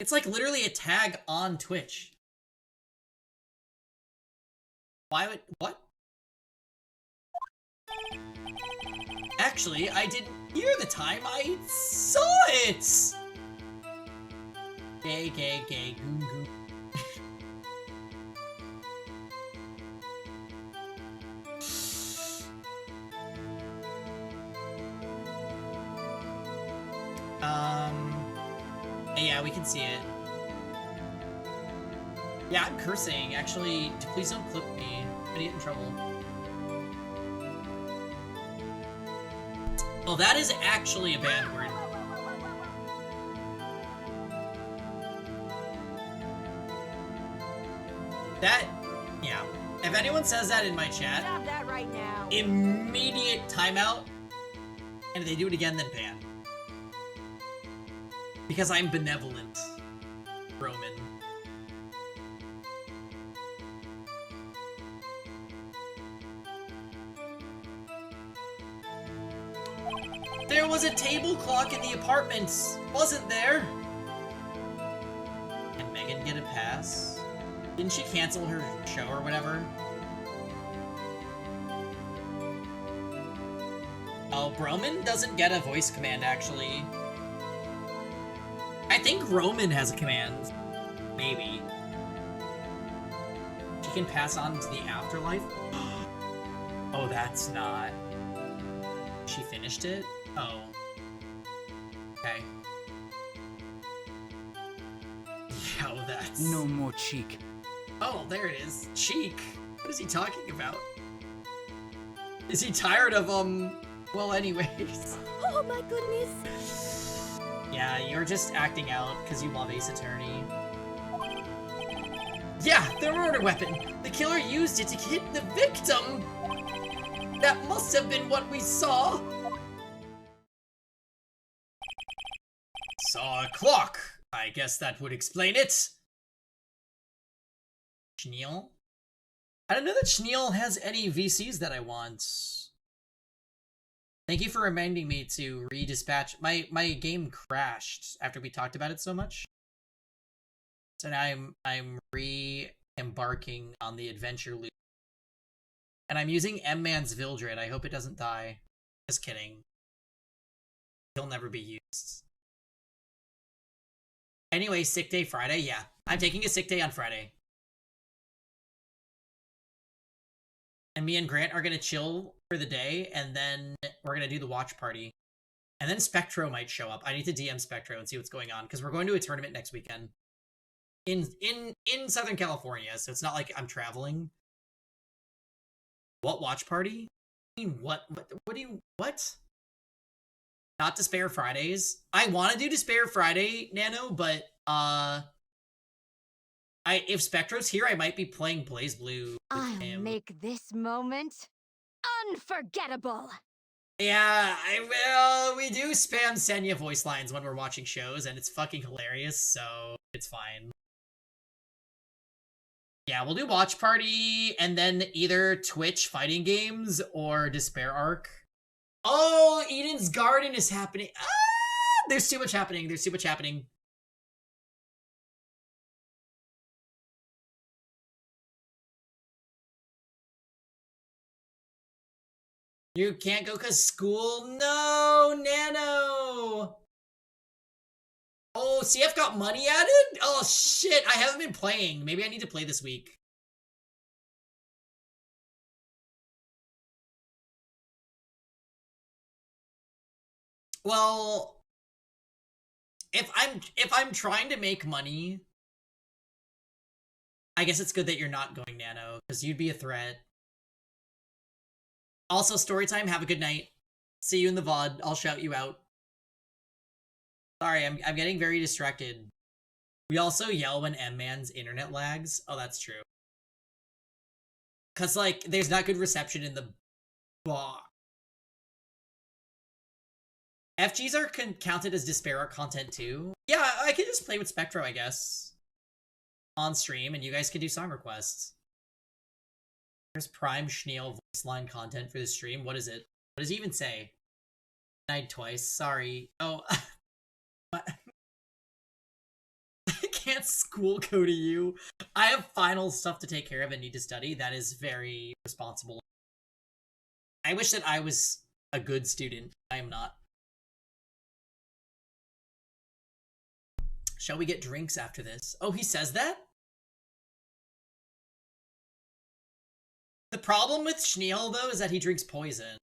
It's like literally a tag on Twitch. Why would... what? Actually, I didn't hear the time I saw it! Gay, gay, gay, goon, goon. Yeah, we can see it. Yeah, I'm cursing. Actually, please don't clip me. I'm gonna get in trouble. Oh, that is actually a bad word. That, yeah. If anyone says that in my chat, Stop that right now. immediate timeout. And if they do it again, then ban. Because I'm benevolent, Roman. There was a table clock in the apartments, wasn't there? Can Megan get a pass? Didn't she cancel her show or whatever? Oh, Broman doesn't get a voice command, actually. I think Roman has a command. Maybe. She can pass on to the afterlife? Oh, that's not... She finished it? Oh. Okay. Yo, that's... No more cheek. Oh, there it is. Cheek. What is he talking about? Is he tired of, well, anyways. Oh my goodness. Yeah, you're just acting out because you love Ace Attorney. Yeah, the murder weapon! The killer used it to hit the victim! That must have been what we saw! Saw a clock! I guess that would explain it! Schneal? I don't know that Schneal has any VCs that I want. Thank you for reminding me to redispatch. My game crashed after we talked about it so much. So now I'm re-embarking on the adventure loop. And I'm using M-Man's Vildred. I hope it doesn't die. Just kidding. He'll never be used. Anyway, sick day Friday? Yeah. I'm taking a sick day on Friday. And me and Grant are gonna chill for the day, and then we're gonna do the watch party. And then Spectro might show up. I need to DM Spectro and see what's going on, because we're going to a tournament next weekend. In Southern California, so it's not like I'm traveling. What watch party? I mean, what do you, what? Not Despair Fridays? I want to do Despair Friday, Nano, but, if Spectro's here, I might be playing Blaze Blue with I'll him. make this moment unforgettable. Yeah, I will. We do spam Senya voice lines when we're watching shows, and it's fucking hilarious, so it's fine. Yeah, we'll do Watch Party, and then either Twitch fighting games or Despair Arc. Oh, Eden's Garden is happening. Ah! There's too much happening. There's too much happening. You can't go cause school? No, Nano! Oh, CF got money added? Oh shit, I haven't been playing. Maybe I need to play this week. Well, if I'm trying to make money, I guess it's good that you're not going Nano, because you'd be a threat. Also, story time, have a good night. See you in the VOD. I'll shout you out. Sorry, I'm getting very distracted. We also yell when M-Man's internet lags. Oh, that's true. Cause, like, there's not good reception in the... FGs are counted as Despair Arc content too. Yeah, I could just play with Spectro, I guess. On stream, and you guys could do song requests. There's Prime Schneal voice line content for the stream. What is it? What does he even say? Died twice. Sorry. Oh. What? I can't school go to you. I have final stuff to take care of and need to study. That is very responsible. I wish that I was a good student. I am not. Shall we get drinks after this? Oh, he says that? The problem with Schneal, though, is that he drinks poison.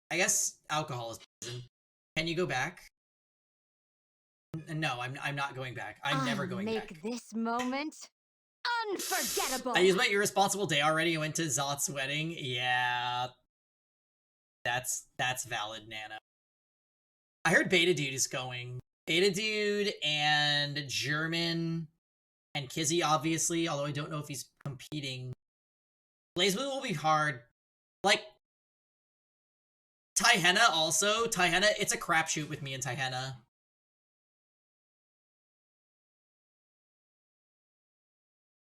I guess alcohol is poison. Can you go back? No, I'm not going back. I'm never going back. Make this moment unforgettable. I used my irresponsible day already and went to Zot's wedding. Yeah. That's valid, Nano. I heard Beta Dude is going. Beta Dude and German and Kizzy, obviously, although I don't know if he's competing. BlazBlue will be hard. Like, Tyhenna also. Tyhenna, it's a crapshoot with me and Tyhenna.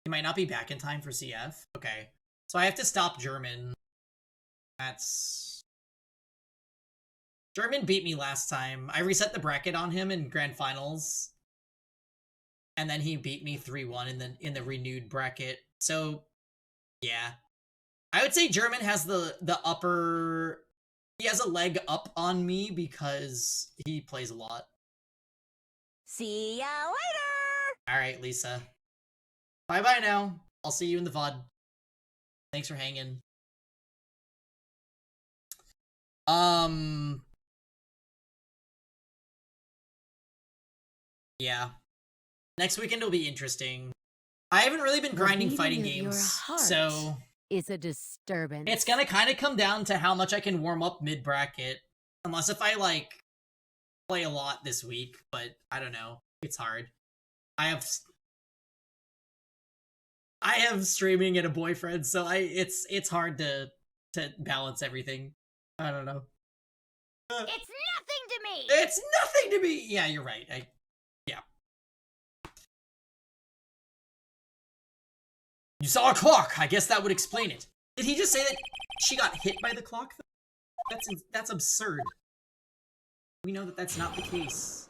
He might not be back in time for CF. Okay. So I have to stop German. That's... German beat me last time. I reset the bracket on him in Grand Finals. and then he beat me 3-1 in the renewed bracket. So yeah, I would say German has the upper. He has a leg up on me because he plays a lot. See ya later! Alright, Lisa. Bye-bye now. I'll see you in the VOD. Thanks for hanging. Yeah. Next weekend will be interesting. I haven't really been grinding fighting games, so Is a disturbance. it's gonna kind of come down to how much I can warm up mid-bracket. Unless if I, like, play a lot this week, but I don't know. It's hard. I have streaming and a boyfriend, so it's hard to balance everything. I don't know. It's nothing to me! It's nothing to me! Yeah, you're right. Yeah. You saw a clock! I guess that would explain it. Did he just say that she got hit by the clock, though? That's absurd. We know that that's not the case.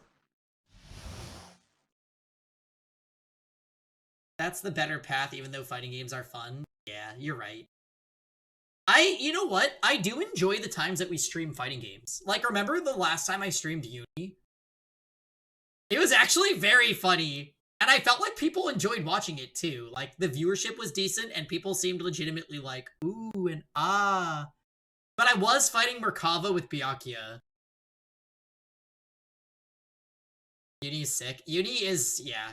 That's the better path, even though fighting games are fun. Yeah, you're right. You know what? I do enjoy the times that we stream fighting games. Like, remember the last time I streamed Uni? It was actually very funny. And I felt like people enjoyed watching it too. Like, the viewership was decent and people seemed legitimately like, ooh and ah. But I was fighting Merkava with Byakuya. Uni is sick. Uni is, yeah.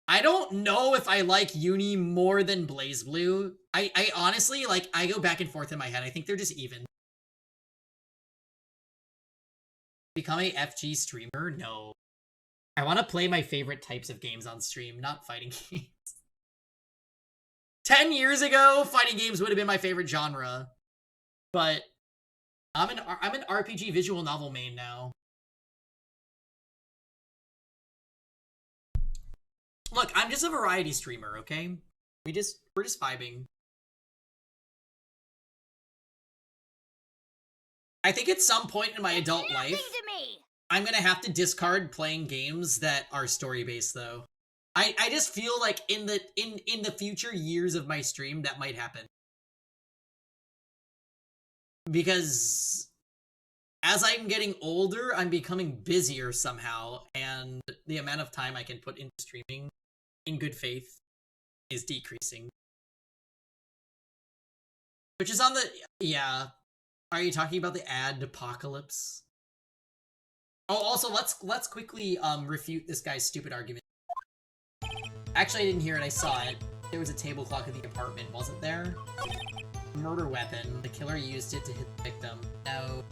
I don't know if I like Uni more than BlazBlue. I honestly, like, I go back and forth in my head. I think they're just even. Become a FG streamer? No. I want to play my favorite types of games on stream, not fighting games. 10 years ago, fighting games would have been my favorite genre. But I'm an RPG visual novel main now. Look, I'm just a variety streamer, okay? We're just vibing. I think at some point in my adult life, I'm gonna have to discard playing games that are story-based, though. I just feel like in the future years of my stream, that might happen. Because as I'm getting older, I'm becoming busier somehow, and the amount of time I can put into streaming in good faith is decreasing. Which is on the... yeah. Are you talking about the ad apocalypse? Oh, also, let's quickly refute this guy's stupid argument. Actually, I didn't hear it, I saw it. There was a table clock in the apartment, wasn't there? Murder weapon. The killer used it to hit the victim. No.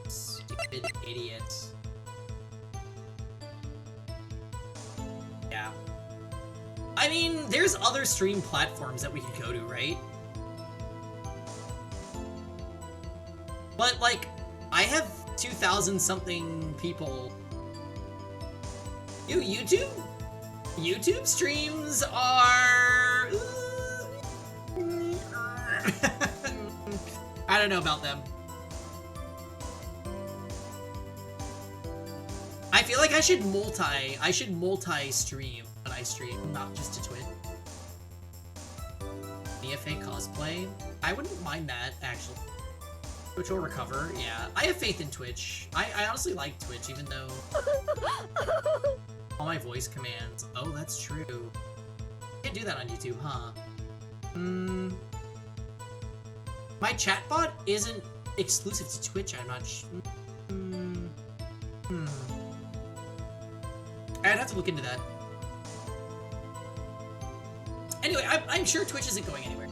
Stupid idiot. Yeah. I mean, there's other stream platforms that we could go to, right? But, like, I have 2,000 something people. YouTube? YouTube streams are... I don't know about them. I feel like I should multi-stream when I stream, not just to Twitch. EFA cosplay? I wouldn't mind that, actually. Twitch will recover, yeah. I have faith in Twitch. I honestly like Twitch, even though... all my voice commands. Oh, that's true. You can't do that on YouTube, huh? My chatbot isn't exclusive to Twitch, I'm not I'd have to look into that. Anyway, I'm sure Twitch isn't going anywhere.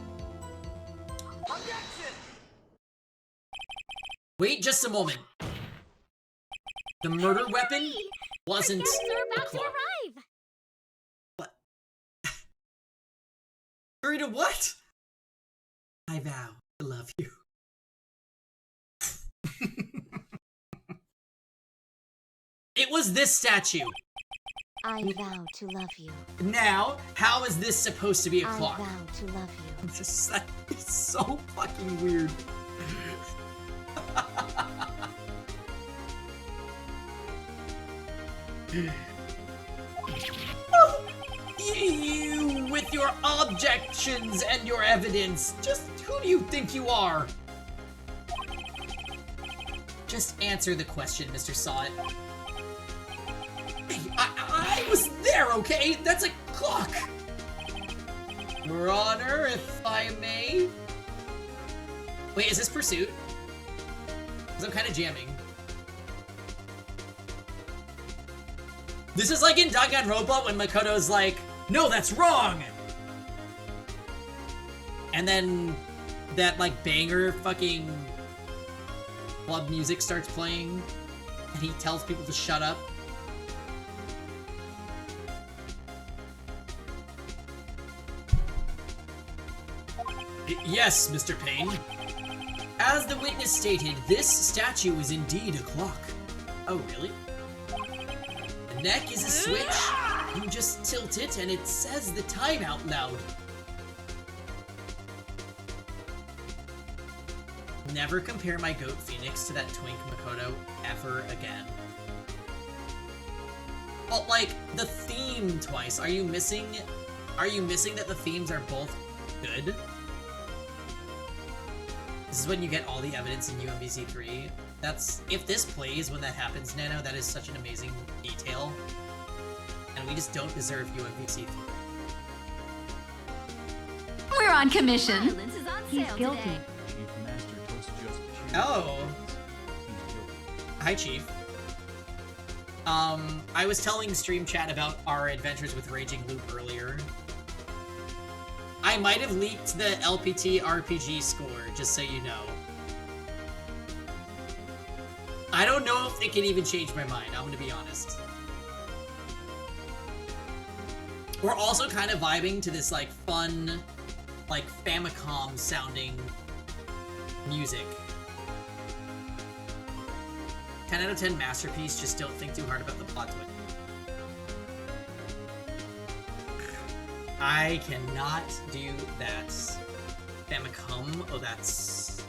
Wait just a moment. The murder weapon wasn't a clock. What? Hurry to what? I vow to love you. It was this statue. I vow to love you. Now, how is this supposed to be a clock? I vow to love you. It's just it's so fucking weird. You, with your objections and your evidence, just who do you think you are? Just answer the question, Mr. Sawit. Hey, I was there, okay? That's a clock! Your Honor, if I may. Wait, is this Pursuit? Because I'm kind of jamming. This is like in Danganronpa when Makoto's like, no, that's wrong! And then that, like, banger fucking club music starts playing, and he tells people to shut up. Yes, Mr. Payne. As the witness stated, this statue is indeed a clock. Oh, really? The neck is a switch. You just tilt it and it says the time out loud. Never compare my goat Phoenix to that twink Makoto ever again. But like, the theme twice. Are you missing that the themes are both good? This is when you get all the evidence in UMVC 3. That's, if this plays when that happens, Nano, that is such an amazing detail. And we just don't deserve UMVC 3. We're on commission. Violence is on He's sale guilty. today. Chief Master Toast just cheered. Oh. He's guilty. Hi, Chief. I was telling Stream Chat about our adventures with Raging Loop earlier. I might have leaked the LPT RPG score, just so you know. I don't know if it can even change my mind, I'm gonna be honest. We're also kind of vibing to this, like, fun, like, Famicom sounding music. 10 out of 10 masterpiece, just don't think too hard about the plot twist. I cannot do that. Famicom? Oh, that's...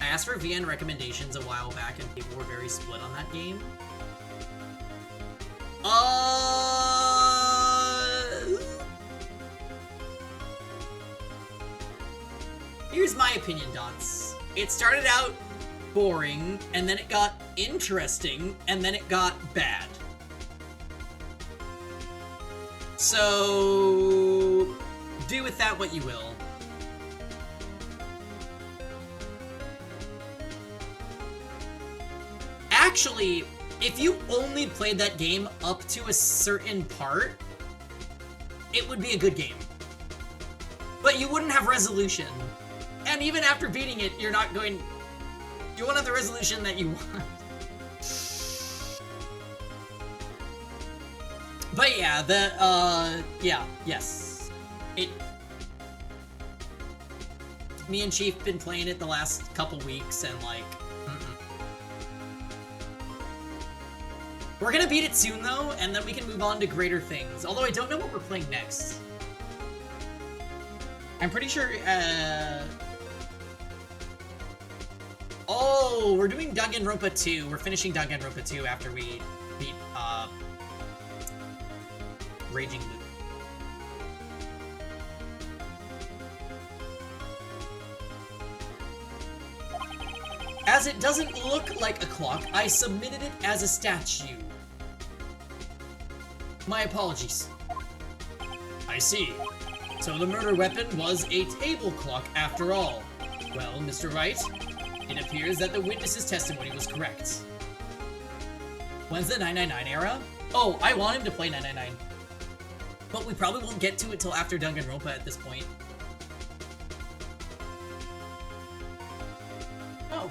I asked for VN recommendations a while back and people were very split on that game. Here's my opinion, Dots. It started out boring, and then it got interesting, and then it got bad. So, do with that what you will. Actually, if you only played that game up to a certain part, it would be a good game. But you wouldn't have resolution. And even after beating it, you're not going... You won't have the resolution that you want. But yeah, yes. Me and Chief been playing it the last couple weeks, and like, We're gonna beat it soon though, and then we can move on to greater things. Although I don't know what we're playing next. I'm pretty sure, Oh, we're doing Danganronpa 2. We're finishing Danganronpa 2 after we beat, Raging Loop. As it doesn't look like a clock, I submitted it as a statue. My apologies. I see. So the murder weapon was a table clock after all. Well, Mr. Wright, it appears that the witness's testimony was correct. When's the 999 era? Oh, I want him to play 999. But we probably won't get to it till after Danganronpa at this point. Oh.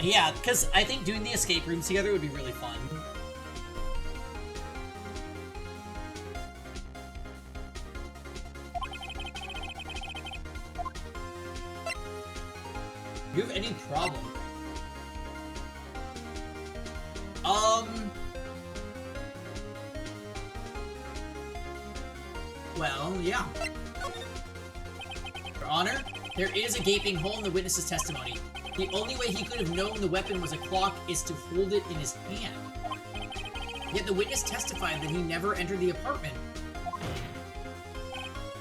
Yeah, because I think doing the escape rooms together would be really fun. Do you have any problem? Well, yeah. Your Honor, there is a gaping hole in the witness's testimony. The only way he could have known the weapon was a clock is to hold it in his hand. Yet the witness testified that he never entered the apartment.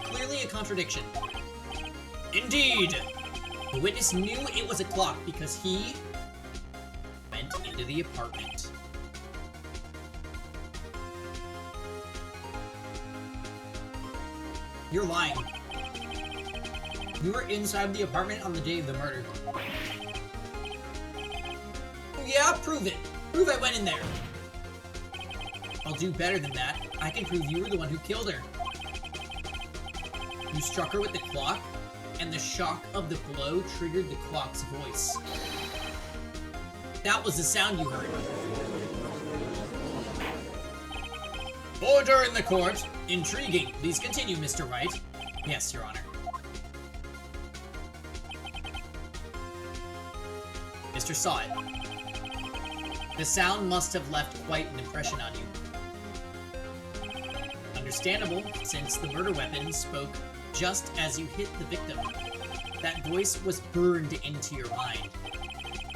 Clearly a contradiction. Indeed! The witness knew it was a clock because he went into the apartment. You're lying. You were inside the apartment on the day of the murder. Yeah, prove it. Prove I went in there. I'll do better than that. I can prove you were the one who killed her. You struck her with the clock, and the shock of the blow triggered the clock's voice. That was the sound you heard. Order in the court. Intriguing. Please continue, Mr. Wright. Yes, Your Honor. Mr. Saw it. The sound must have left quite an impression on you. Understandable, since the murder weapon spoke just as you hit the victim. That voice was burned into your mind.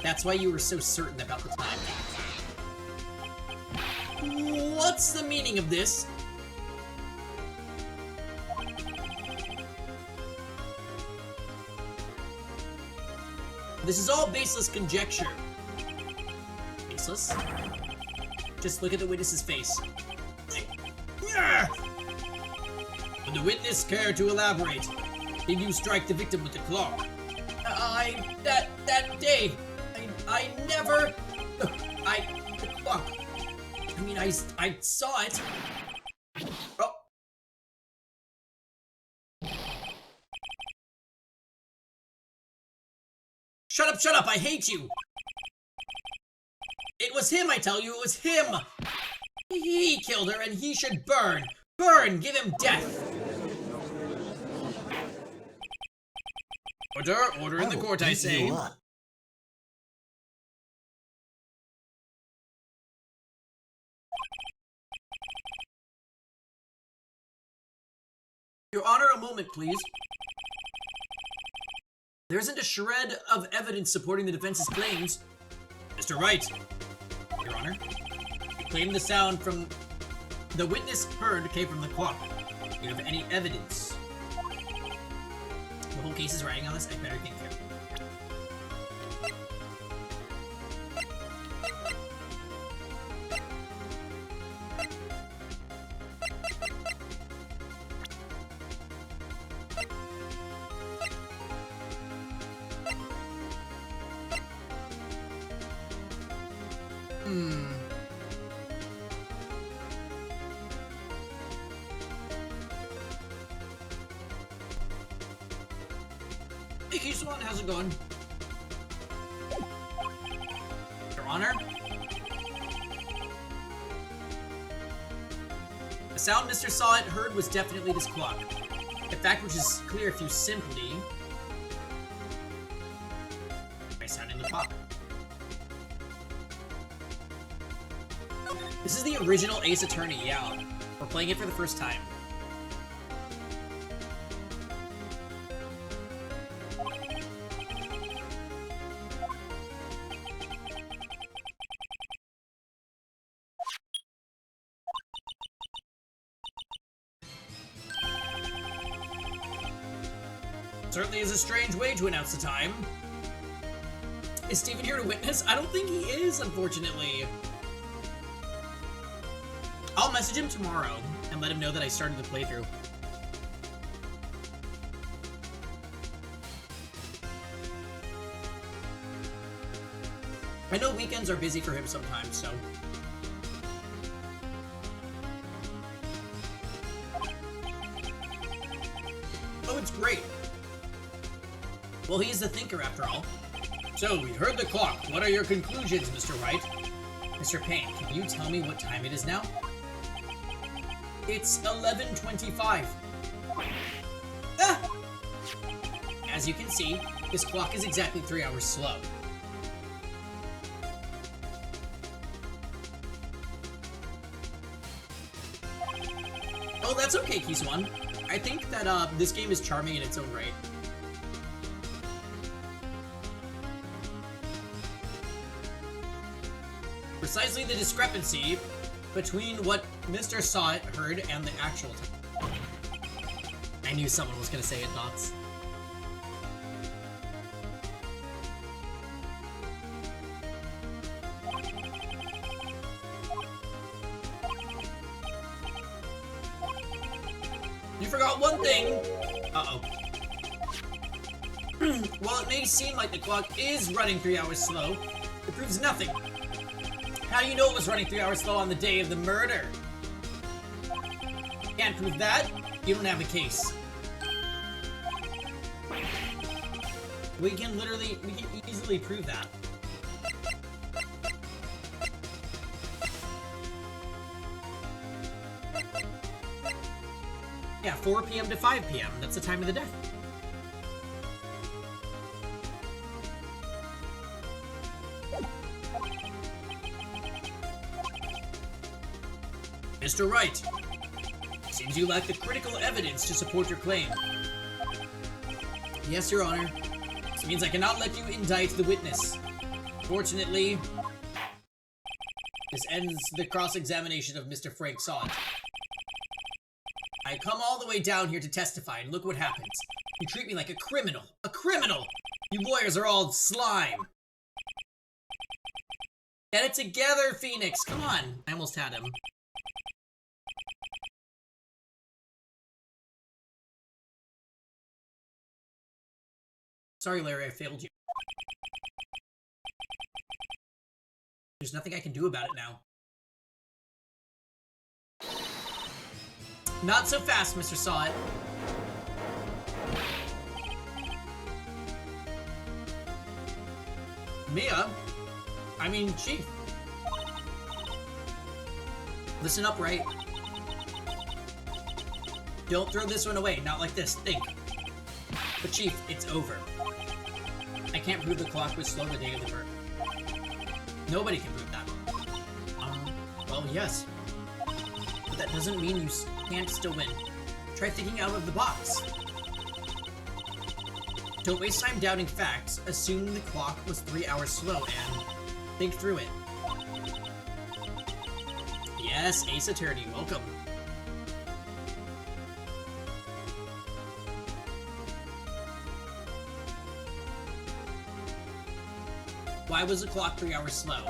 That's why you were so certain about the time. What's the meaning of this? This is all baseless conjecture. Baseless? Just look at the witness's face. Would the witness care to elaborate? Did you strike the victim with the clock? That day, I never... the clock. I mean, I saw it. Oh. Shut up, I hate you! It was him, I tell you, it was him! He killed her and he should burn! Burn! Give him death! Order in the court, I say. Your Honor, a moment, please. There isn't a shred of evidence supporting the defense's claims. Mr. Wright, Your Honor, you claim the sound from the witness heard came from the clock. Do you have any evidence? The whole case is riding on this. I better think here. Hey, Keyswan, how's it going? Your Honor? The sound Mr. Saw It heard was definitely this clock. A fact which is clear if you simply... by sounding the clock. This is the original Ace Attorney, yeah. We're playing it for the first time. Certainly is a strange way to announce the time. Is Steven here to witness? I don't think he is, unfortunately. I'll message him tomorrow and let him know that I started the playthrough. I know weekends are busy for him sometimes, so... Oh, it's great. Well, he's the thinker, after all. So, we heard the clock. What are your conclusions, Mr. Wright? Mr. Payne, can you tell me what time it is now? It's 11:25. Ah! As you can see, this clock is exactly 3 hours slow. Oh, that's okay, Keyswan. I think that this game is charming in its own right. Precisely the discrepancy between what Mr. Saw It heard and the actual time. I knew someone was gonna say it, Dots. You forgot one thing! Uh-oh. While it may seem like the clock is running 3 hours slow, it proves nothing. How do you know it was running 3 hours slow on the day of the murder? Can't prove that? You don't have a case. We can easily prove that. Yeah, 4 p.m. to 5 p.m. That's the time of the death. Mr. Wright, seems you lack the critical evidence to support your claim. Yes, Your Honor. This means I cannot let you indict the witness. Fortunately, this ends the cross-examination of Mr. Frank Saw It. I come all the way down here to testify, and look what happens. You treat me like a criminal. A criminal! You lawyers are all slime. Get it together, Phoenix! Come on! I almost had him. Sorry, Larry, I failed you. There's nothing I can do about it now. Not so fast, Mr. Saw It. Mia? I mean, Chief. Listen up, Wright. Don't throw this one away, not like this. Think. But Chief, it's over. I can't prove the clock was slow the day of the murder. Nobody can prove that. Well, yes. But that doesn't mean you can't still win. Try thinking out of the box. Don't waste time doubting facts. Assume the clock was 3 hours slow and think through it. Yes, Ace Attorney, welcome. Why was the clock 3 hours slow?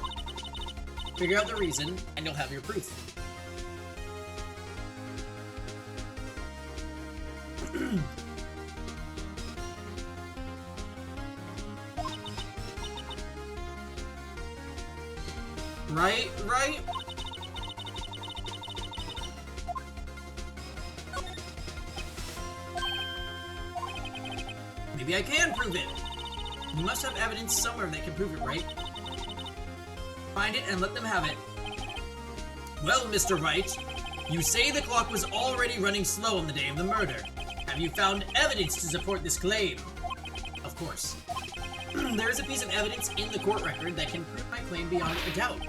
Figure out the reason, and you'll have your proof. Right? Maybe I can prove it. You must have evidence somewhere that can prove it, right? Find it and let them have it. Well, Mr. Wright, you say the clock was already running slow on the day of the murder. Have you found evidence to support this claim? Of course. There is a piece of evidence in the court record that can prove my claim beyond a doubt.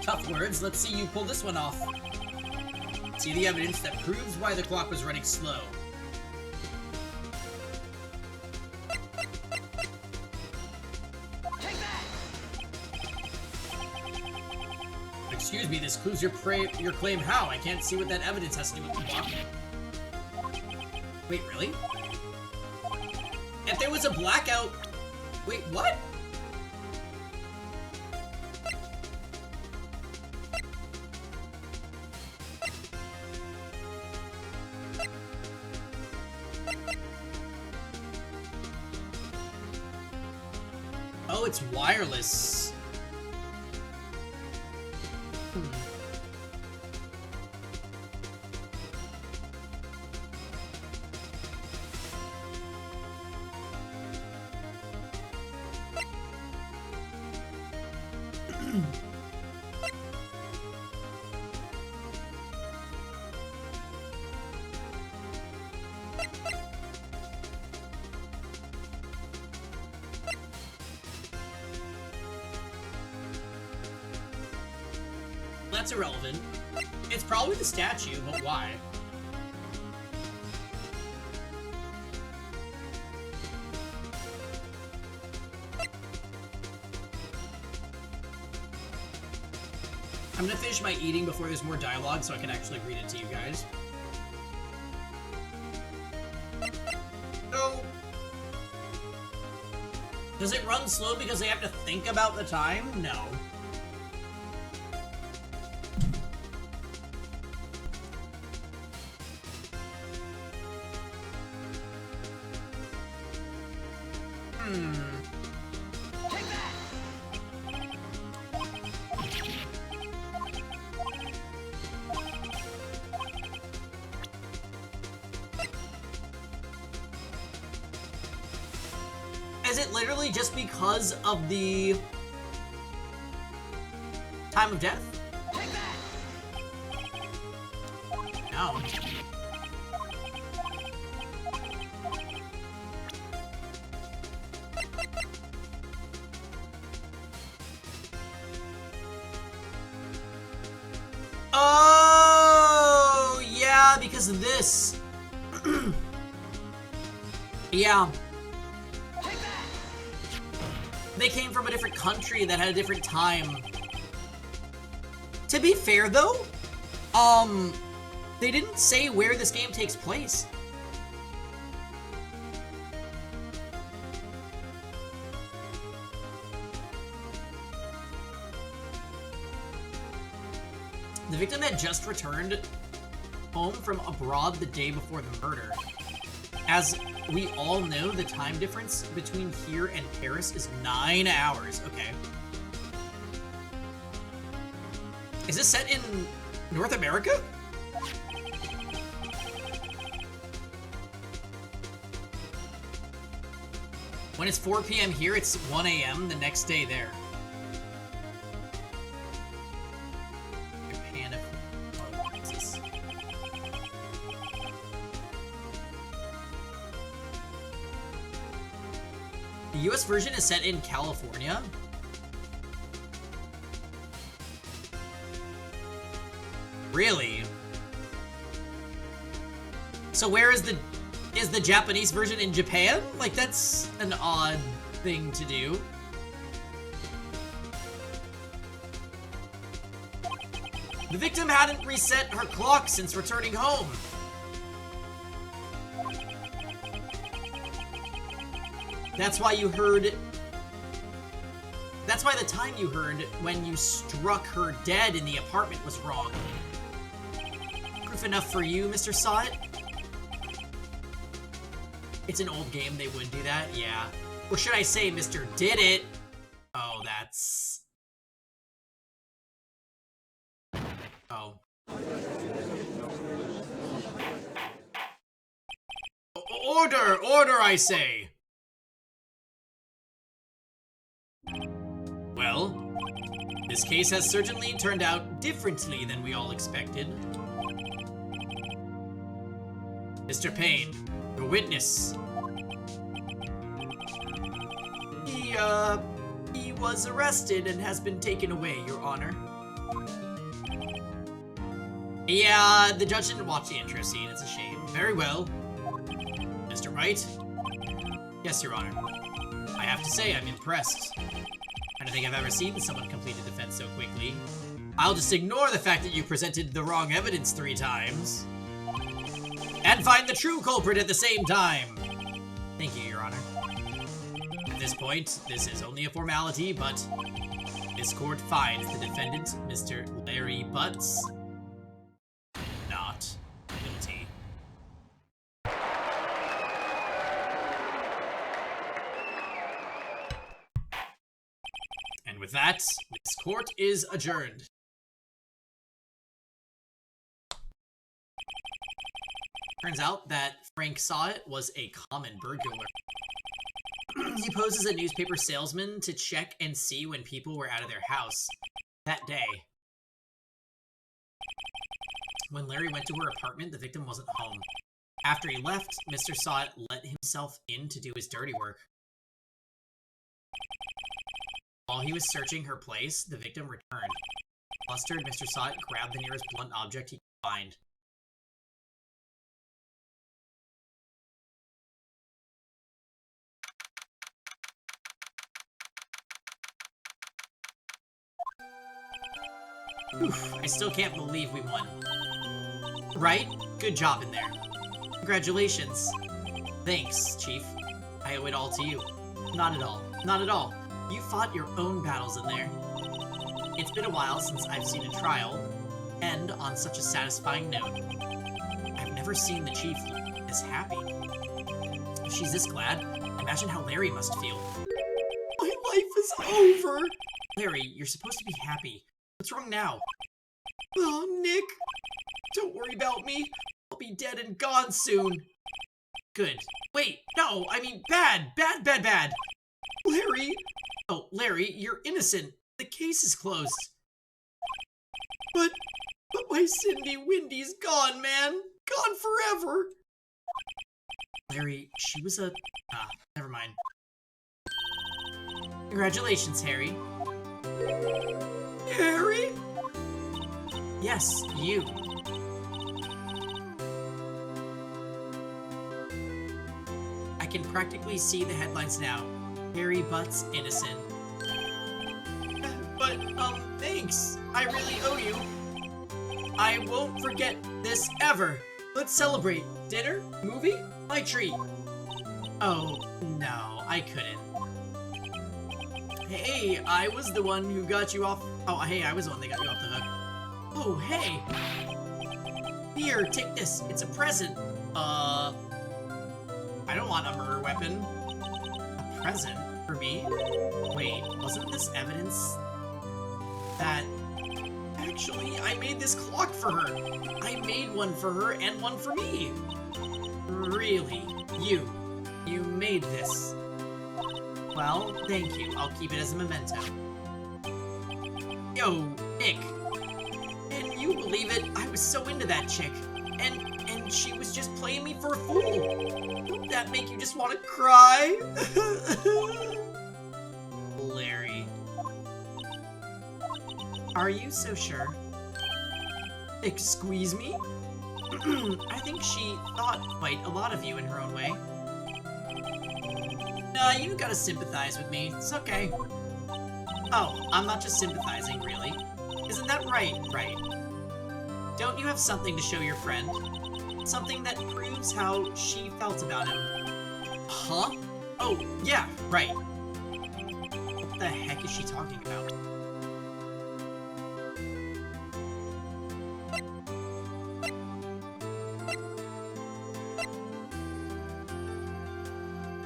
Tough words, let's see you pull this one off. See the evidence that proves why the clock was running slow. Excuse me, this clues your claim how? I can't see what that evidence has to do with the clock. Wait, really? If there was a blackout... Wait, what? Oh, it's wireless. That's irrelevant. It's probably the statue, but why? I'm gonna finish my eating before there's more dialogue so I can actually read it to you guys. So, does it run slow because they have to think about the time? No. Is it literally just because of the time of death? No. Oh, yeah, because of this. Yeah. They came from a different country that had a different time. To be fair, though, they didn't say where this game takes place. The victim had just returned home from abroad the day before the murder. As we all know, the time difference between here and Paris is 9 hours. Okay. Is this set in North America? When it's 4 p.m. here, it's 1 a.m. the next day there. Japan of... Oh, what is this? The US version is set in California. Really? So where is the Japanese version in Japan? Like, that's an odd thing to do. The victim hadn't reset her clock since returning home. That's why you heard... That's why the time you heard when you struck her dead in the apartment was wrong. Proof enough for you, Mr. Sot? It's an old game, they would do that, yeah. Or should I say Mr. Did It? Oh, that's... Oh. Order, I say! Well, this case has certainly turned out differently than we all expected. Mr. Payne, the witness. He was arrested and has been taken away, Your Honor. Yeah, the judge didn't watch the intro scene, it's a shame. Very well. Mr. Wright? Yes, Your Honor. I have to say, I'm impressed. I don't think I've ever seen someone complete a defense so quickly. I'll just ignore the fact that you presented the wrong evidence 3 times. And find the true culprit at the same time. Thank you, Your Honor. At this point, this is only a formality, but this court finds the defendant, Mr. Larry Butts, not guilty. And with that, this court is adjourned. Turns out that Frank Sot was a common burglar. He posed as a newspaper salesman to check and see when people were out of their house that day. When Larry went to her apartment, the victim wasn't home. After he left, Mr. Sot let himself in to do his dirty work. While he was searching her place, the victim returned. Flustered, Mr. Sot grabbed the nearest blunt object he could find. Oof, I still can't believe we won. Right? Good job in there. Congratulations. Thanks, Chief. I owe it all to you. Not at all. Not at all. You fought your own battles in there. It's been a while since I've seen a trial end on such a satisfying note. I've never seen the Chief this happy. If she's this glad, imagine how Larry must feel. My life is over! Larry, you're supposed to be happy. What's wrong now? Oh, Nick! Don't worry about me. I'll be dead and gone soon. Good. Wait, no, I mean bad, bad, bad, bad. Larry! Oh, Larry, you're innocent. The case is closed. But my Cindy Windy's gone, man. Gone forever. Larry, she was a... never mind. Congratulations, Harry. Harry? Yes, you. I can practically see the headlines now. Harry Butts innocent. But, thanks. I really owe you. I won't forget this ever. Let's celebrate. Dinner? Movie? My treat. Oh, no, I couldn't. Hey, I was the one who got you off... Oh, hey, I was the one that got you off the hook. Oh, hey. Here, take this. It's a present. I don't want a murder weapon. A present? For me? Wait, wasn't this evidence that... Actually, I made this clock for her. I made one for her and one for me. Really? You made this. Well, thank you. I'll keep it as a memento. Yo, Nick. Can you believe it? I was so into that chick. And she was just playing me for a fool. Don't that make you just want to cry? Larry. Are you so sure? Squeeze me? I think she thought quite a lot of you in her own way. Nah, you gotta sympathize with me. It's okay. Oh, I'm not just sympathizing, really. Isn't that right? Right. Don't you have something to show your friend? Something that proves how she felt about him. Huh? Oh, yeah, right. What the heck is she talking about?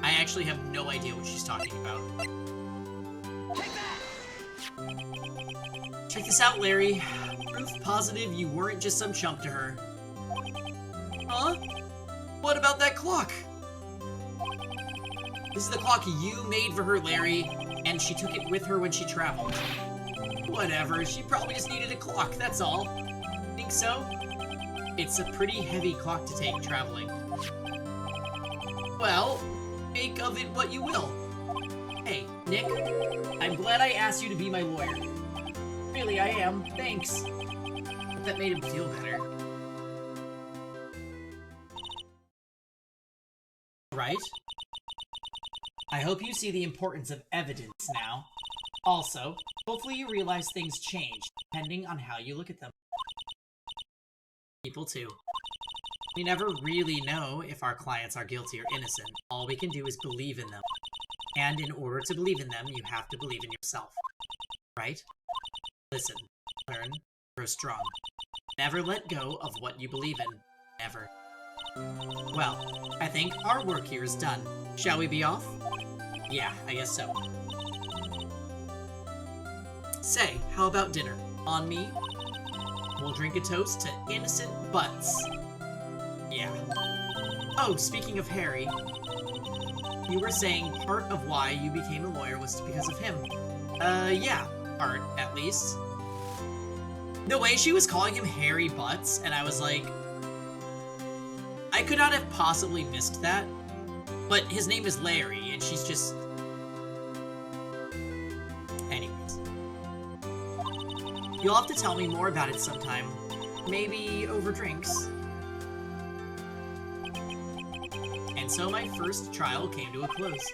I actually have no idea what she's talking about. Check this out, Larry. Proof positive you weren't just some chump to her. Huh? What about that clock? This is the clock you made for her, Larry, and she took it with her when she traveled. Whatever, she probably just needed a clock, that's all. Think so? It's a pretty heavy clock to take traveling. Well, make of it what you will. Hey, Nick, I'm glad I asked you to be my lawyer. Really, I am. Thanks. Hope that made him feel better. Right? I hope you see the importance of evidence now. Also, hopefully you realize things change, depending on how you look at them. People too. We never really know if our clients are guilty or innocent. All we can do is believe in them. And in order to believe in them, you have to believe in yourself. Right? Listen, learn, grow strong. Never let go of what you believe in. Never. Well, I think our work here is done. Shall we be off? Yeah, I guess so. Say, how about dinner? On me? We'll drink a toast to innocent butts. Yeah. Oh, speaking of Harry, you were saying part of why you became a lawyer was because of him. Yeah, part, at least. The way she was calling him Harry Butts, and I was like, I could not have possibly missed that, but his name is Larry, and she's just... Anyways. You'll have to tell me more about it sometime. Maybe over drinks. And so my first trial came to a close.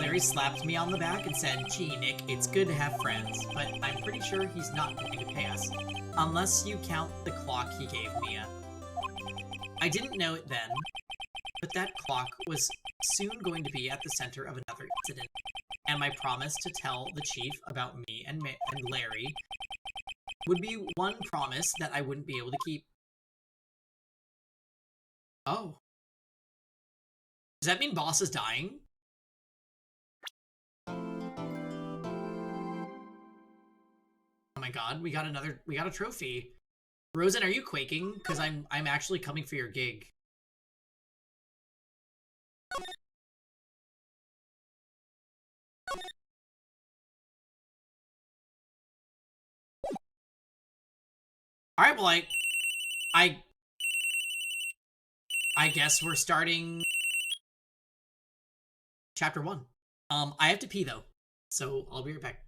Larry slapped me on the back and said, "Gee, Nick, it's good to have friends, but I'm pretty sure he's not going to pay us. Unless you count the clock he gave Mia." I didn't know it then, but that clock was soon going to be at the center of another incident, and my promise to tell the chief about me and Larry would be one promise that I wouldn't be able to keep. Oh. Does that mean Boss is dying? Oh my god, we got a trophy. Rosen, are you quaking? Because I'm actually coming for your gig. Alright, well I guess we're starting chapter 1. I have to pee though, so I'll be right back.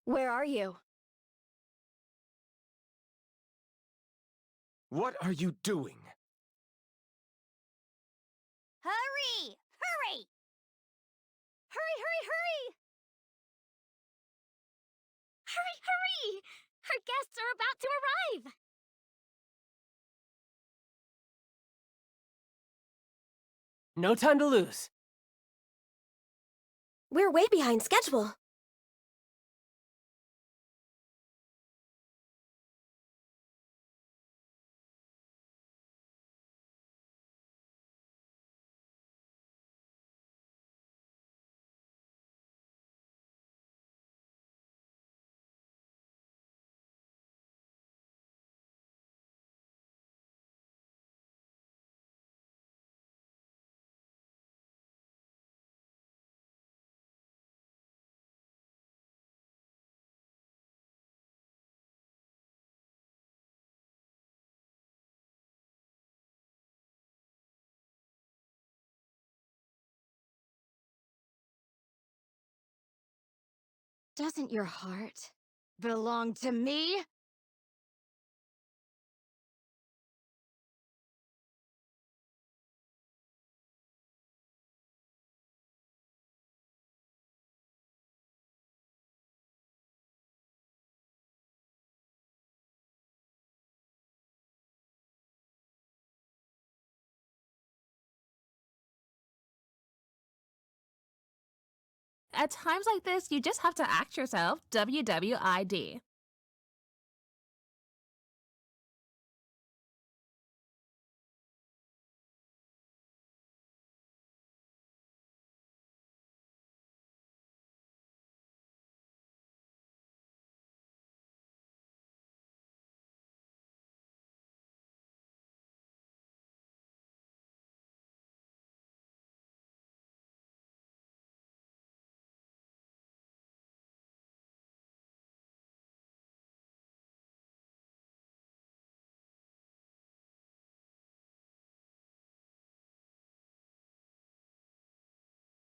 Where are you? What are you doing? Hurry! Hurry! Hurry, hurry, hurry! Hurry, hurry! Our guests are about to arrive! No time to lose. We're way behind schedule. Doesn't your heart belong to me? At times like this, you just have to act yourself. WWID.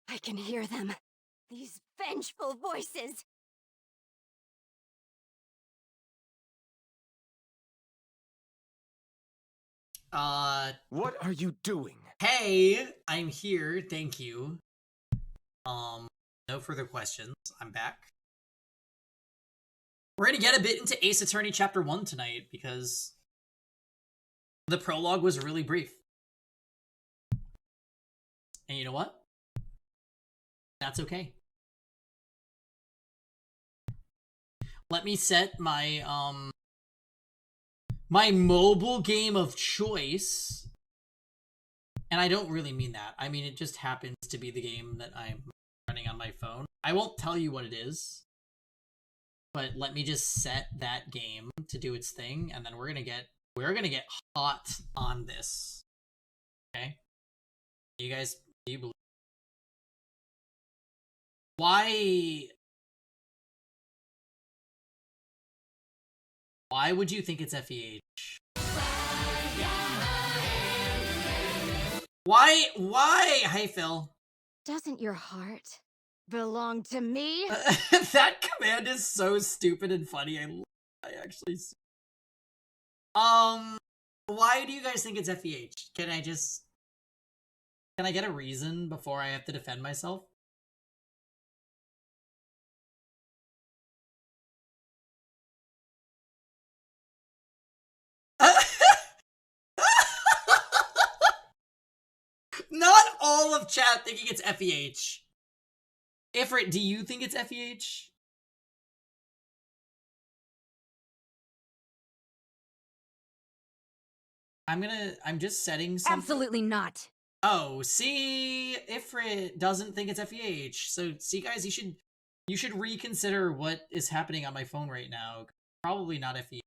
I can hear them. These vengeful voices. What are you doing? Hey, I'm here. Thank you. No further questions. I'm back. We're gonna get a bit into Ace Attorney Chapter 1 tonight because the prologue was really brief. And you know what? That's okay. Let me set my my mobile game of choice. And I don't really mean that. I mean, it just happens to be the game that I'm running on my phone. I won't tell you what it is, but let me just set that game to do its thing, and then we're gonna get hot on this. Okay? You guys, do you believe? Why would you think it's FEH? Why? Hey, Phil. Doesn't your heart belong to me? That command is so stupid and funny. I actually. Why do you guys think it's FEH? Can I get a reason before I have to defend myself? Not all of chat thinking it's FEH. Ifrit, do you think it's FEH? I'm just setting something. Absolutely not. Oh, see, Ifrit doesn't think it's FEH. So, see, guys, you should reconsider what is happening on my phone right now. Probably not FEH.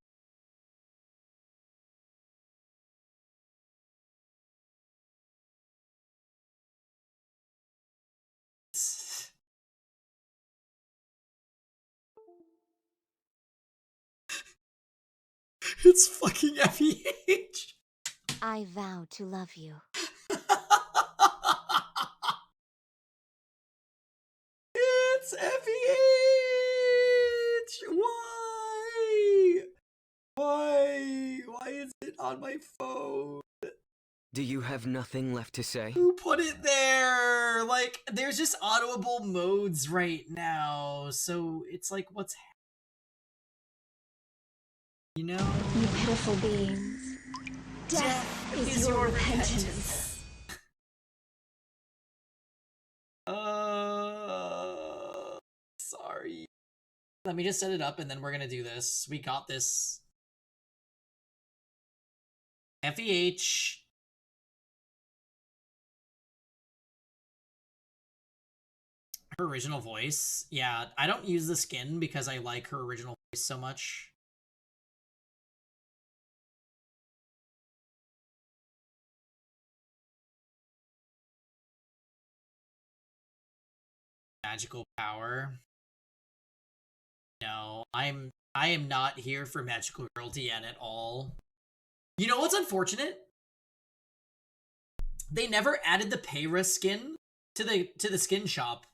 It's fucking FEH. I vow to love you. It's FEH. on my phone. Do you have nothing left to say? Who put it there? Like, there's just audible modes right now, so it's like, what's you know? You pitiful beings. Death is your repentance. Sorry. Let me just set it up and then we're gonna do this. We got this. FEH. Her original voice. Yeah, I don't use the skin because I like her original voice so much. Magical power. No, I am not here for Magical Girl Diane at all. You know what's unfortunate? They never added the Payra skin to the skin shop.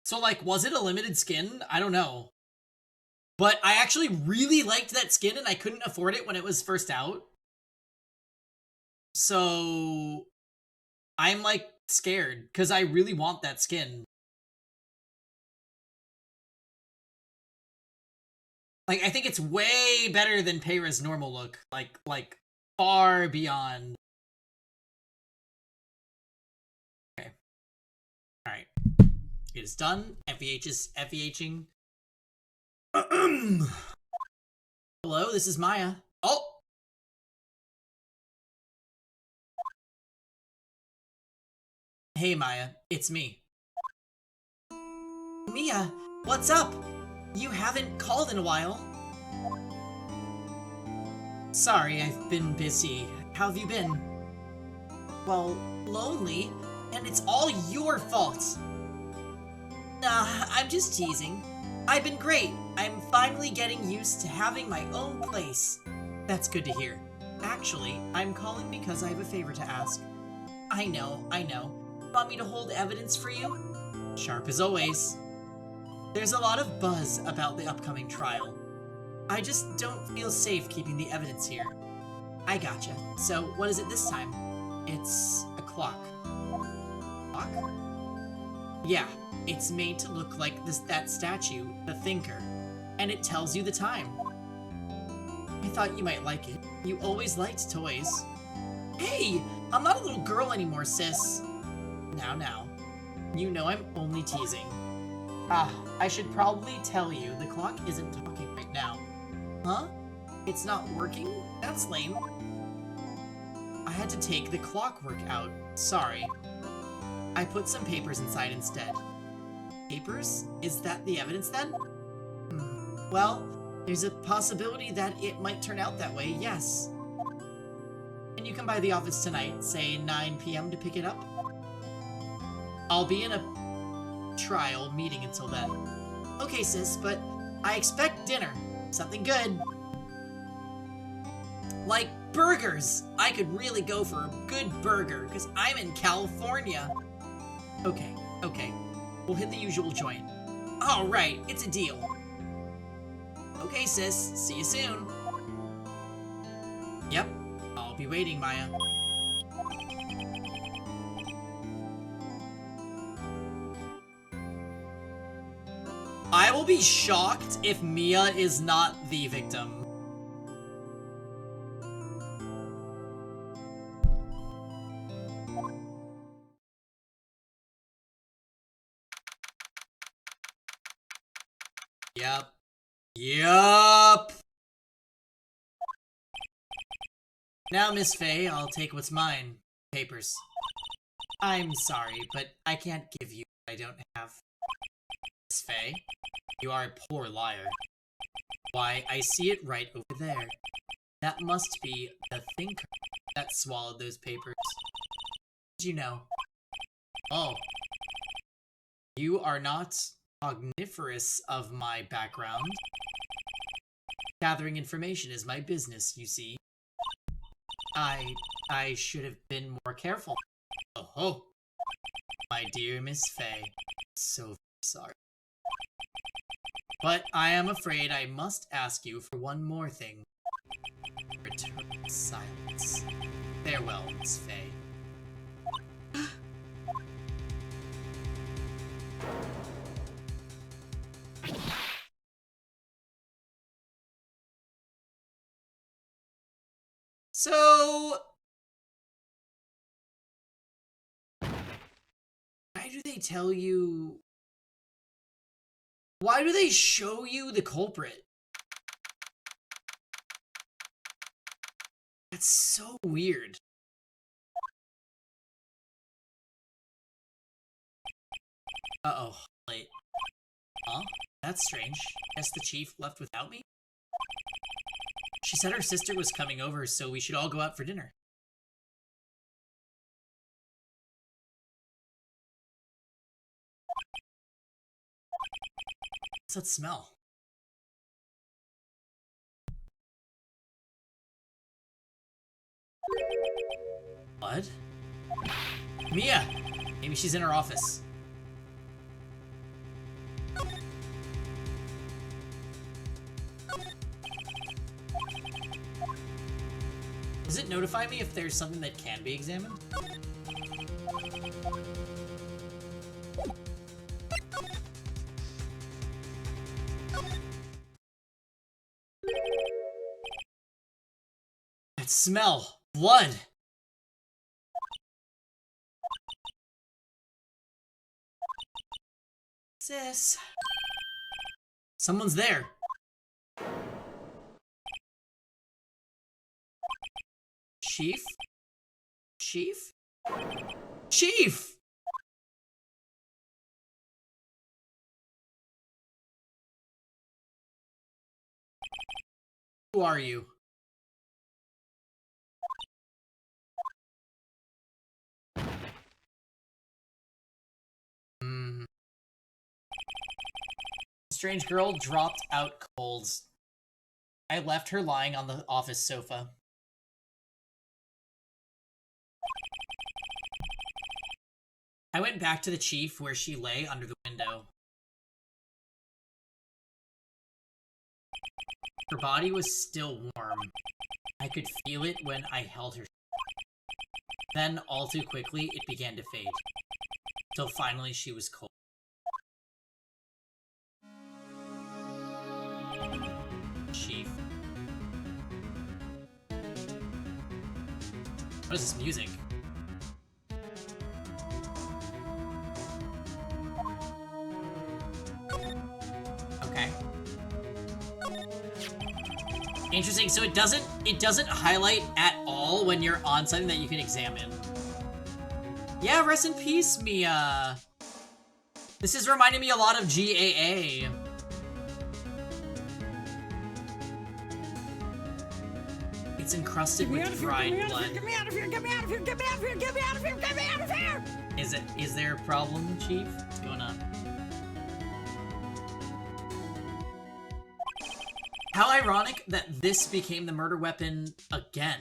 So like, was it a limited skin? I don't know. But I actually really liked that skin and I couldn't afford it when it was first out. So I'm like scared because I really want that skin. Like, I think it's way better than Payra's normal look. Like far beyond. Okay. Alright. It is done. FEH is FEHing. Hello, this is Maya. Oh! Hey, Maya. It's me. Mia, what's up? You haven't called in a while. Sorry, I've been busy. How have you been? Well, lonely, and it's all your fault. Nah, I'm just teasing. I've been great. I'm finally getting used to having my own place. That's good to hear. Actually, I'm calling because I have a favor to ask. I know. Want me to hold evidence for you? Sharp as always. There's a lot of buzz about the upcoming trial. I just don't feel safe keeping the evidence here. I gotcha. So, what is it this time? It's a clock. Clock? Yeah, it's made to look like that statue, the Thinker, and it tells you the time. I thought you might like it. You always liked toys. Hey! I'm not a little girl anymore, sis. Now. You know I'm only teasing. I should probably tell you, the clock isn't talking right now. Huh? It's not working? That's lame. I had to take the clockwork out. Sorry. I put some papers inside instead. Papers? Is that the evidence then? Well, there's a possibility that it might turn out that way, yes. Can you come by the office tonight, say 9 p.m. to pick it up? I'll be in a trial meeting until then. Okay, sis, but I expect dinner. Something good. Like burgers! I could really go for a good burger, because I'm in California. Okay. We'll hit the usual joint. Alright, it's a deal. Okay, sis. See you soon. Yep. I'll be waiting, Maya. I will be shocked if Mia is not the victim. Yup. Now, Miss Faye, I'll take what's mine. Papers. I'm sorry, but I can't give you what I don't have. Miss Faye, you are a poor liar. Why, I see it right over there. That must be the Thinker that swallowed those papers. Did you know? Oh. You are not cogniferous of my background. Gathering information is my business, you see. I should have been more careful. Oh, my dear Miss Faye, so sorry. But I am afraid I must ask you for one more thing. Return silence. Farewell, Miss Faye. So, why do they tell you? Why do they show you the culprit? That's so weird. Uh-oh, late. Huh? That's strange. Guess the chief left without me? She said her sister was coming over, so we should all go out for dinner. What's that smell? What? Mia! Maybe she's in her office. Does it notify me if there's something that can be examined? That smell! Blood! Sis. Someone's there. Chief? Chief? Chief! Who are you? Strange girl dropped out cold. I left her lying on the office sofa. I went back to the chief where she lay under the window. Her body was still warm. I could feel it when I held her. Then, all too quickly, it began to fade. Till finally she was cold. Chief. What is this music? Okay. Interesting. So it doesn't highlight at all when you're on something that you can examine. Yeah, rest in peace, Mia. This is reminding me a lot of GAA. It's encrusted with dried blood. Get me out of here! Get me out of here! Get me out of here! Get me out of here! Get me out of here! Is there a problem, Chief? What's going on? How ironic that this became the murder weapon again.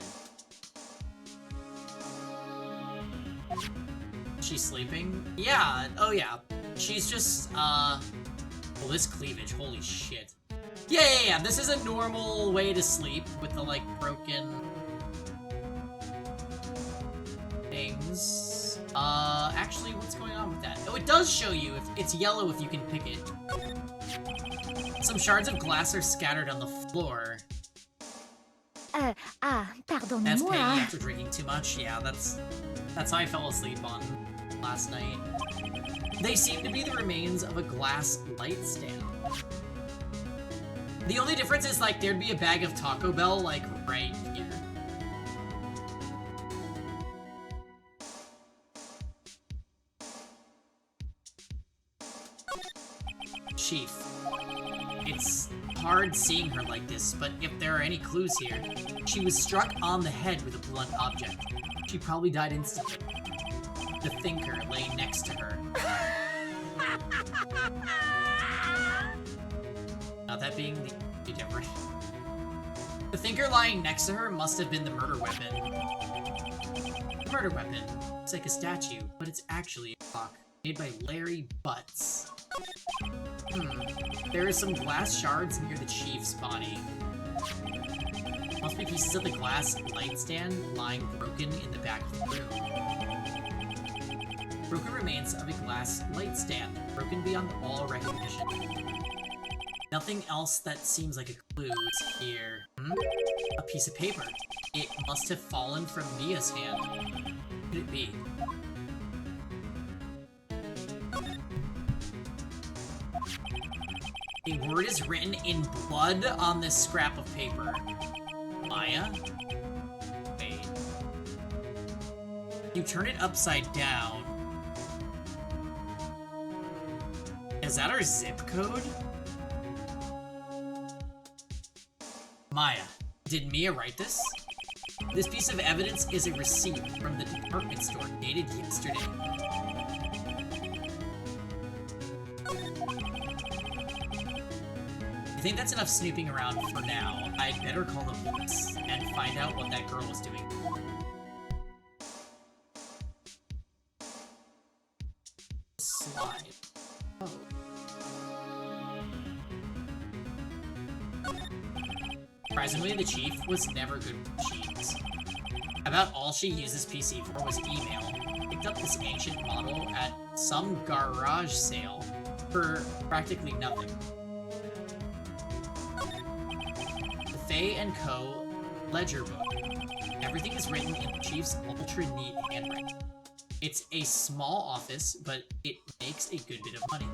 She's sleeping? Yeah, oh yeah. She's just, well, this cleavage, holy shit. Yeah, this is a normal way to sleep with the, like, broken things. Actually, what's going on with that? Oh, it does show you. If it's yellow if you can pick it. Some shards of glass are scattered on the floor. That's pain Pardonnez-moi. after drinking too much. Yeah, that's how I fell asleep on last night. They seem to be the remains of a glass light stand. The only difference is, like, there'd be a bag of Taco Bell, like, right here. Chief. It's hard seeing her like this, but if there are any clues here, she was struck on the head with a blunt object. She probably died instantly. The thinker lay next to her. Not that being the different. The thinker lying next to her must have been the murder weapon. The murder weapon. It's like a statue, but it's actually a clock made by Larry Butts. There are some glass shards near the chief's body. Must be pieces of the glass light stand lying broken in the back of the room. Broken remains of a glass light stand, broken beyond all recognition. Nothing else that seems like a clue is here. A piece of paper. It must have fallen from Mia's hand. Who could it be? A word is written in blood on this scrap of paper. Maya? Wait. You turn it upside down. Is that our zip code? Maya, did Mia write this? This piece of evidence is a receipt from the department store dated yesterday. I think that's enough snooping around for now. I'd better call the police and find out what that girl was doing. Slide. Oh. Surprisingly, the chief was never good with machines. About all she used this PC for was email. Picked up this ancient model at some garage sale for practically nothing. The Faye & Co. ledger book. Everything is written in the chief's ultra-neat handwriting. It's a small office, but it makes a good bit of money.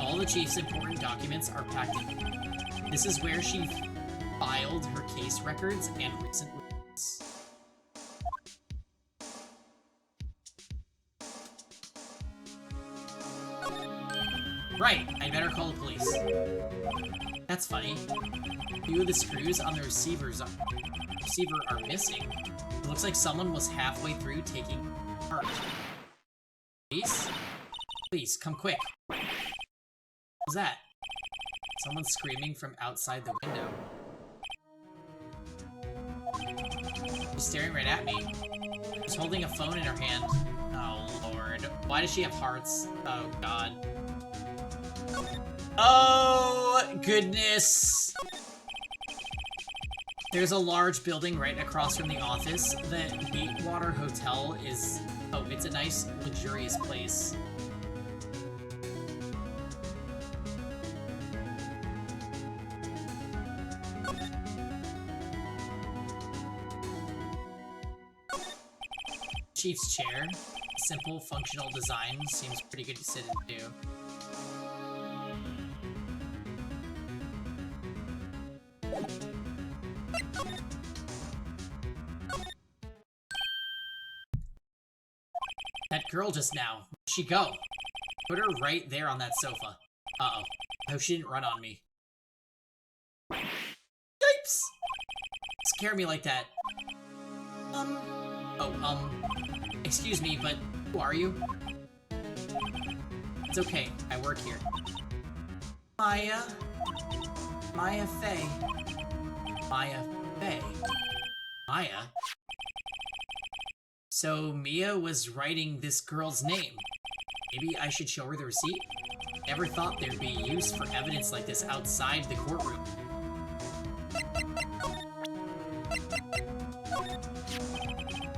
All the chief's important documents are packed in. This is where she filed her case records and recent reports. Right, I better call the police. That's funny. A few of the screws on the receiver are missing. It looks like someone was halfway through taking part. Police? Please, come quick. What was that? Someone screaming from outside the window. She's staring right at me. She's holding a phone in her hand. Oh, Lord. Why does she have hearts? Oh, God. Oh, goodness. There's a large building right across from the office. The Deepwater Hotel is... Oh, it's a nice, luxurious place. Chief's chair. Simple, functional design. Seems pretty good to sit in, too. That girl just now. Where'd she go? Put her right there on that sofa. Uh-oh. I hope she didn't run on me. Yipes! Scare me like that. Excuse me, but who are you? It's okay. I work here. Maya Faye. Maya Faye. Maya? So Mia was writing this girl's name. Maybe I should show her the receipt? Never thought there'd be use for evidence like this outside the courtroom.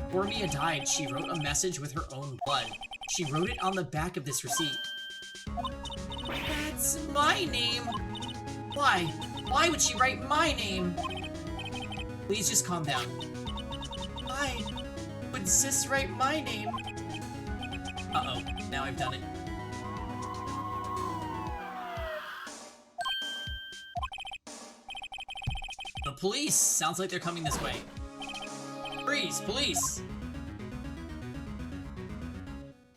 Before Mia died, she wrote a message with her own blood. She wrote it on the back of this receipt. That's my name! Why? Why would she write my name? Please just calm down. Why would Sis write my name? Uh-oh, now I've done it. The police! Sounds like they're coming this way. Freeze! Police!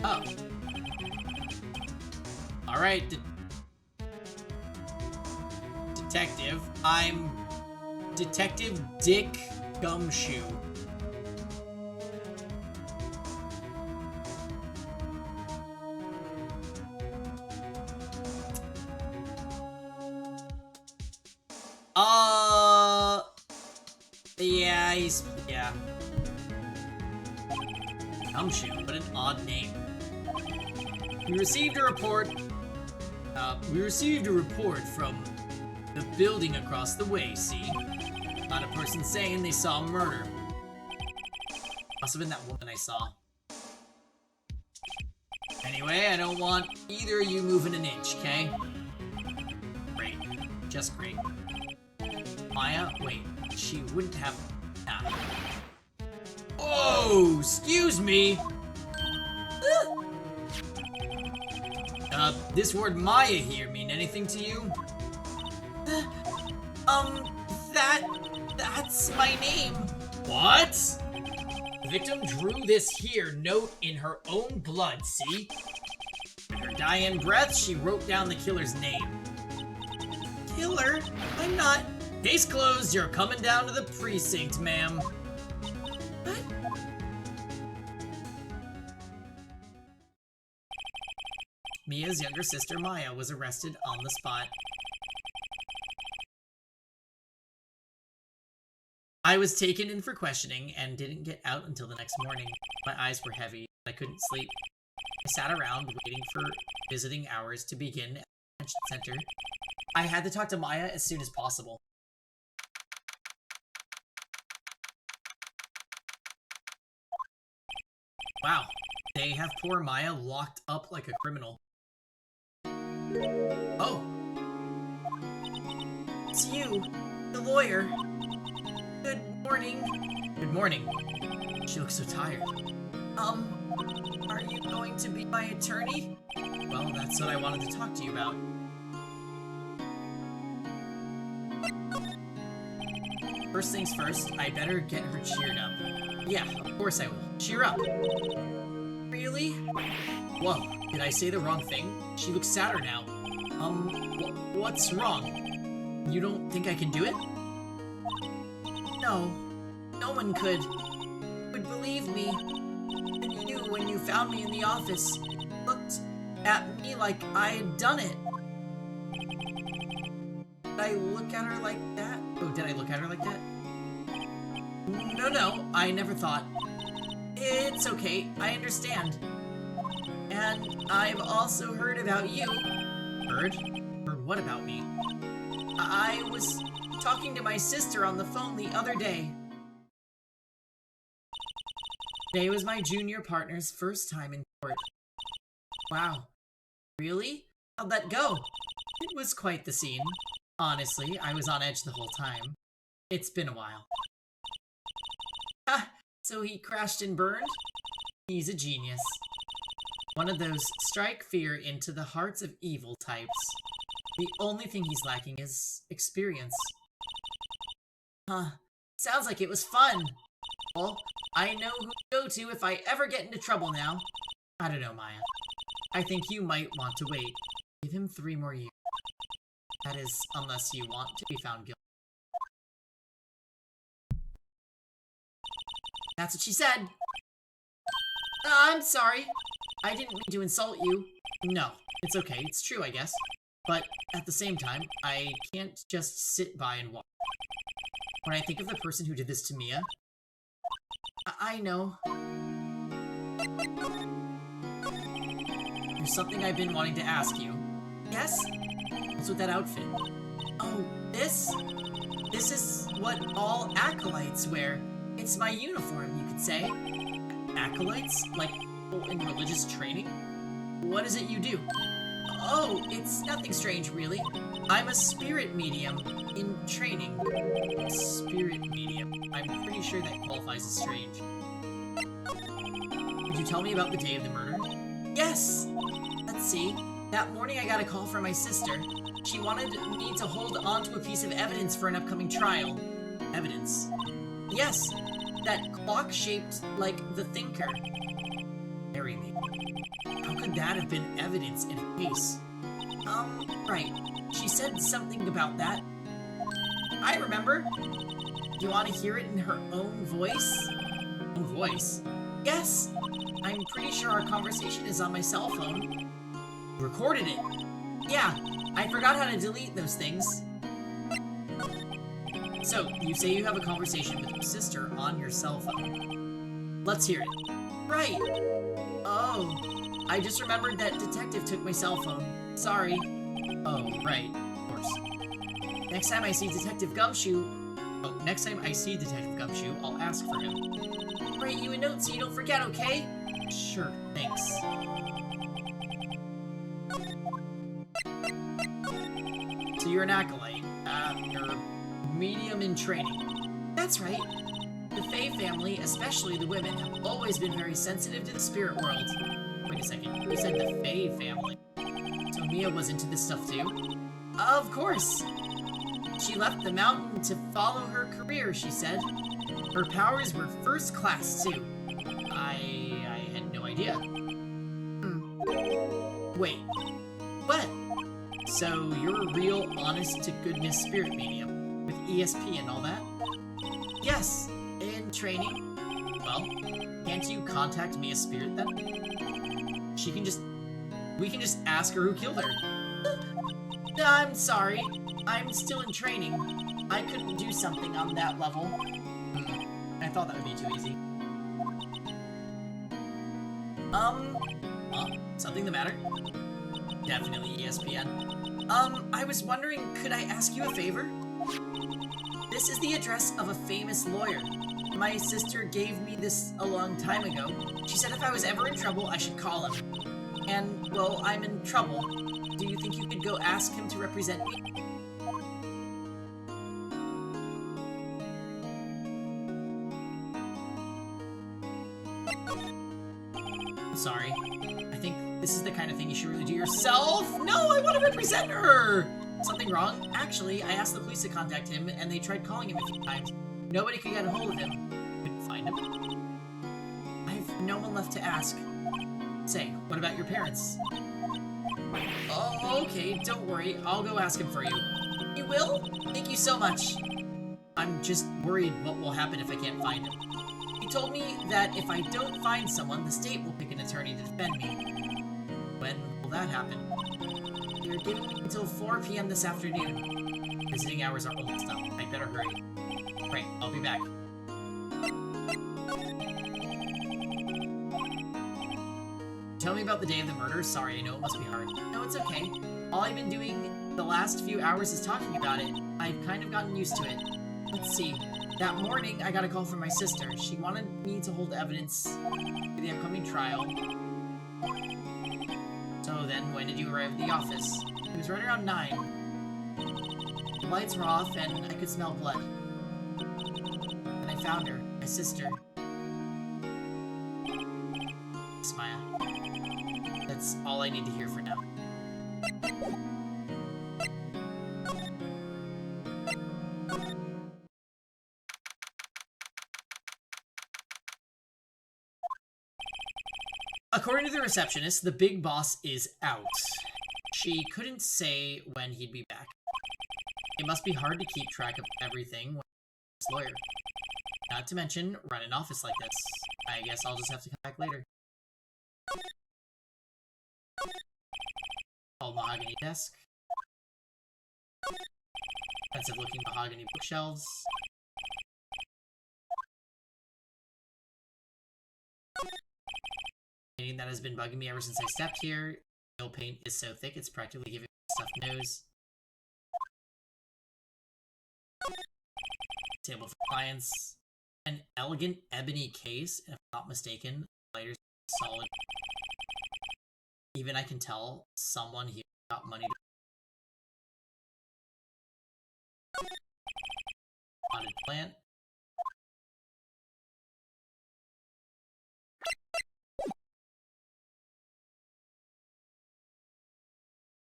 Oh. Alright, Detective. I'm Detective Dick Gumshoe. Yeah, Anyways, yeah. Gumshoe, what an odd name. We received a report from the building across the way, see? Not a person saying they saw murder. Must have been that woman I saw. Anyway, I don't want either of you moving an inch, okay? Great. Just great. Maya? Wait, she wouldn't have... Nah. Oh, excuse me! This word Maya here mean anything to you? That's my name. What? The victim drew this here note in her own blood, see? In her dying breath, she wrote down the killer's name. Killer? I'm not... Case closed, you're coming down to the precinct, ma'am. What? Mia's younger sister, Maya, was arrested on the spot. I was taken in for questioning and didn't get out until the next morning. My eyes were heavy. I couldn't sleep. I sat around waiting for visiting hours to begin at the detention center. I had to talk to Maya as soon as possible. Wow, they have poor Maya locked up like a criminal. Oh. It's you, the lawyer. Good morning. Good morning. She looks so tired. Are you going to be my attorney? Well, that's what I wanted to talk to you about. First things first, I better get her cheered up. Yeah, of course I will. Cheer up. Really? Whoa, did I say the wrong thing? She looks sadder now. What's wrong? You don't think I can do it? No, no one could believe me. And you, when you found me in the office, looked at me like I had done it. Did I look at her like that? Oh, did I look at her like that? No, I never thought. It's okay, I understand. And I've also heard about you. Heard? Heard what about me? I was talking to my sister on the phone the other day. Today was my junior partner's first time in court. Wow. Really? How'd that go? It was quite the scene. Honestly, I was on edge the whole time. It's been a while. Ha! So he crashed and burned? He's a genius. One of those strike fear into the hearts of evil types. The only thing he's lacking is experience. Huh. Sounds like it was fun. Well, I know who to go to if I ever get into trouble now. I don't know, Maya. I think you might want to wait. Give him 3 more years. That is, unless you want to be found guilty. That's what she said. I'm sorry. I didn't mean to insult you. No, it's okay. It's true, I guess. But at the same time, I can't just sit by and watch. When I think of the person who did this to Mia, I know. There's something I've been wanting to ask you. Yes? What's with that outfit? Oh, this? This is what all acolytes wear. It's my uniform, you could say. Acolytes? Like in religious training? What is it you do? Oh, it's nothing strange, really. I'm a spirit medium in training. Spirit medium. I'm pretty sure that qualifies as strange. Could you tell me about the day of the murder? Yes! Let's see. That morning I got a call from my sister. She wanted me to hold on to a piece of evidence for an upcoming trial. Evidence? Yes! That clock shaped like the thinker. Marry me. How could that have been evidence in a case? Right. She said something about that. I remember. You want to hear it in her own voice? Own voice? Yes. I'm pretty sure our conversation is on my cell phone. Recorded it. Yeah. I forgot how to delete those things. So, you say you have a conversation with your sister on your cell phone. Let's hear it. Right. Oh, I just remembered that detective took my cell phone. Sorry. Oh, right. Of course. Next time I see Detective Gumshoe, I'll ask for him. Write you a note so you don't forget, okay? Sure, thanks. So you're an acolyte. You're medium in training. That's right. The Fae family, especially the women, have always been very sensitive to the spirit world. Wait a second, you said the Fae family. So Mia was into this stuff too? Of course! She left the mountain to follow her career, she said. Her powers were first class too. I had no idea. Wait, what? So you're a real honest-to-goodness spirit medium, with ESP and all that? Yes, in training. Well, can't you contact Mia's spirit then? We can just ask her who killed her. I'm sorry, I'm still in training. I couldn't do something on that level. I thought that would be too easy. Something the matter? Definitely ESPN. I was wondering, could I ask you a favor? This is the address of a famous lawyer. My sister gave me this a long time ago. She said if I was ever in trouble, I should call him. And, well, I'm in trouble. Do you think you could go ask him to represent me? I'm sorry. I think this is the kind of thing you should really do yourself. No, I want to represent her! Something wrong? Actually, I asked the police to contact him, and they tried calling him a few times. Nobody could get a hold of him. Couldn't find him. I have no one left to ask. Say, what about your parents? Oh, okay, don't worry. I'll go ask him for you. You will? Thank you so much. I'm just worried what will happen if I can't find him. He told me that if I don't find someone, the state will pick an attorney to defend me. When will that happen? You're giving me until 4 p.m. this afternoon. Visiting hours are almost up. I better hurry. Right, I'll be back. Tell me about the day of the murder. Sorry, I know it must be hard. No, it's okay. All I've been doing the last few hours is talking about it. I've kind of gotten used to it. Let's see. That morning, I got a call from my sister. She wanted me to hold evidence for the upcoming trial. So then, when did you arrive at the office? It was right around 9. The lights were off, and I could smell blood. And I found her, my sister. Smile. That's all I need to hear for now. According to the receptionist, the big boss is out. She couldn't say when he'd be back. It must be hard to keep track of everything when you're a lawyer. Not to mention, run an office like this. I guess I'll just have to come back later. Old mahogany desk. Expensive looking mahogany bookshelves. Painting that has been bugging me ever since I stepped here. The paint is so thick it's practically giving me a stuffed nose. Table for clients. An elegant ebony case, if I'm not mistaken. Lighter's solid. Even I can tell someone here got money to potted plant.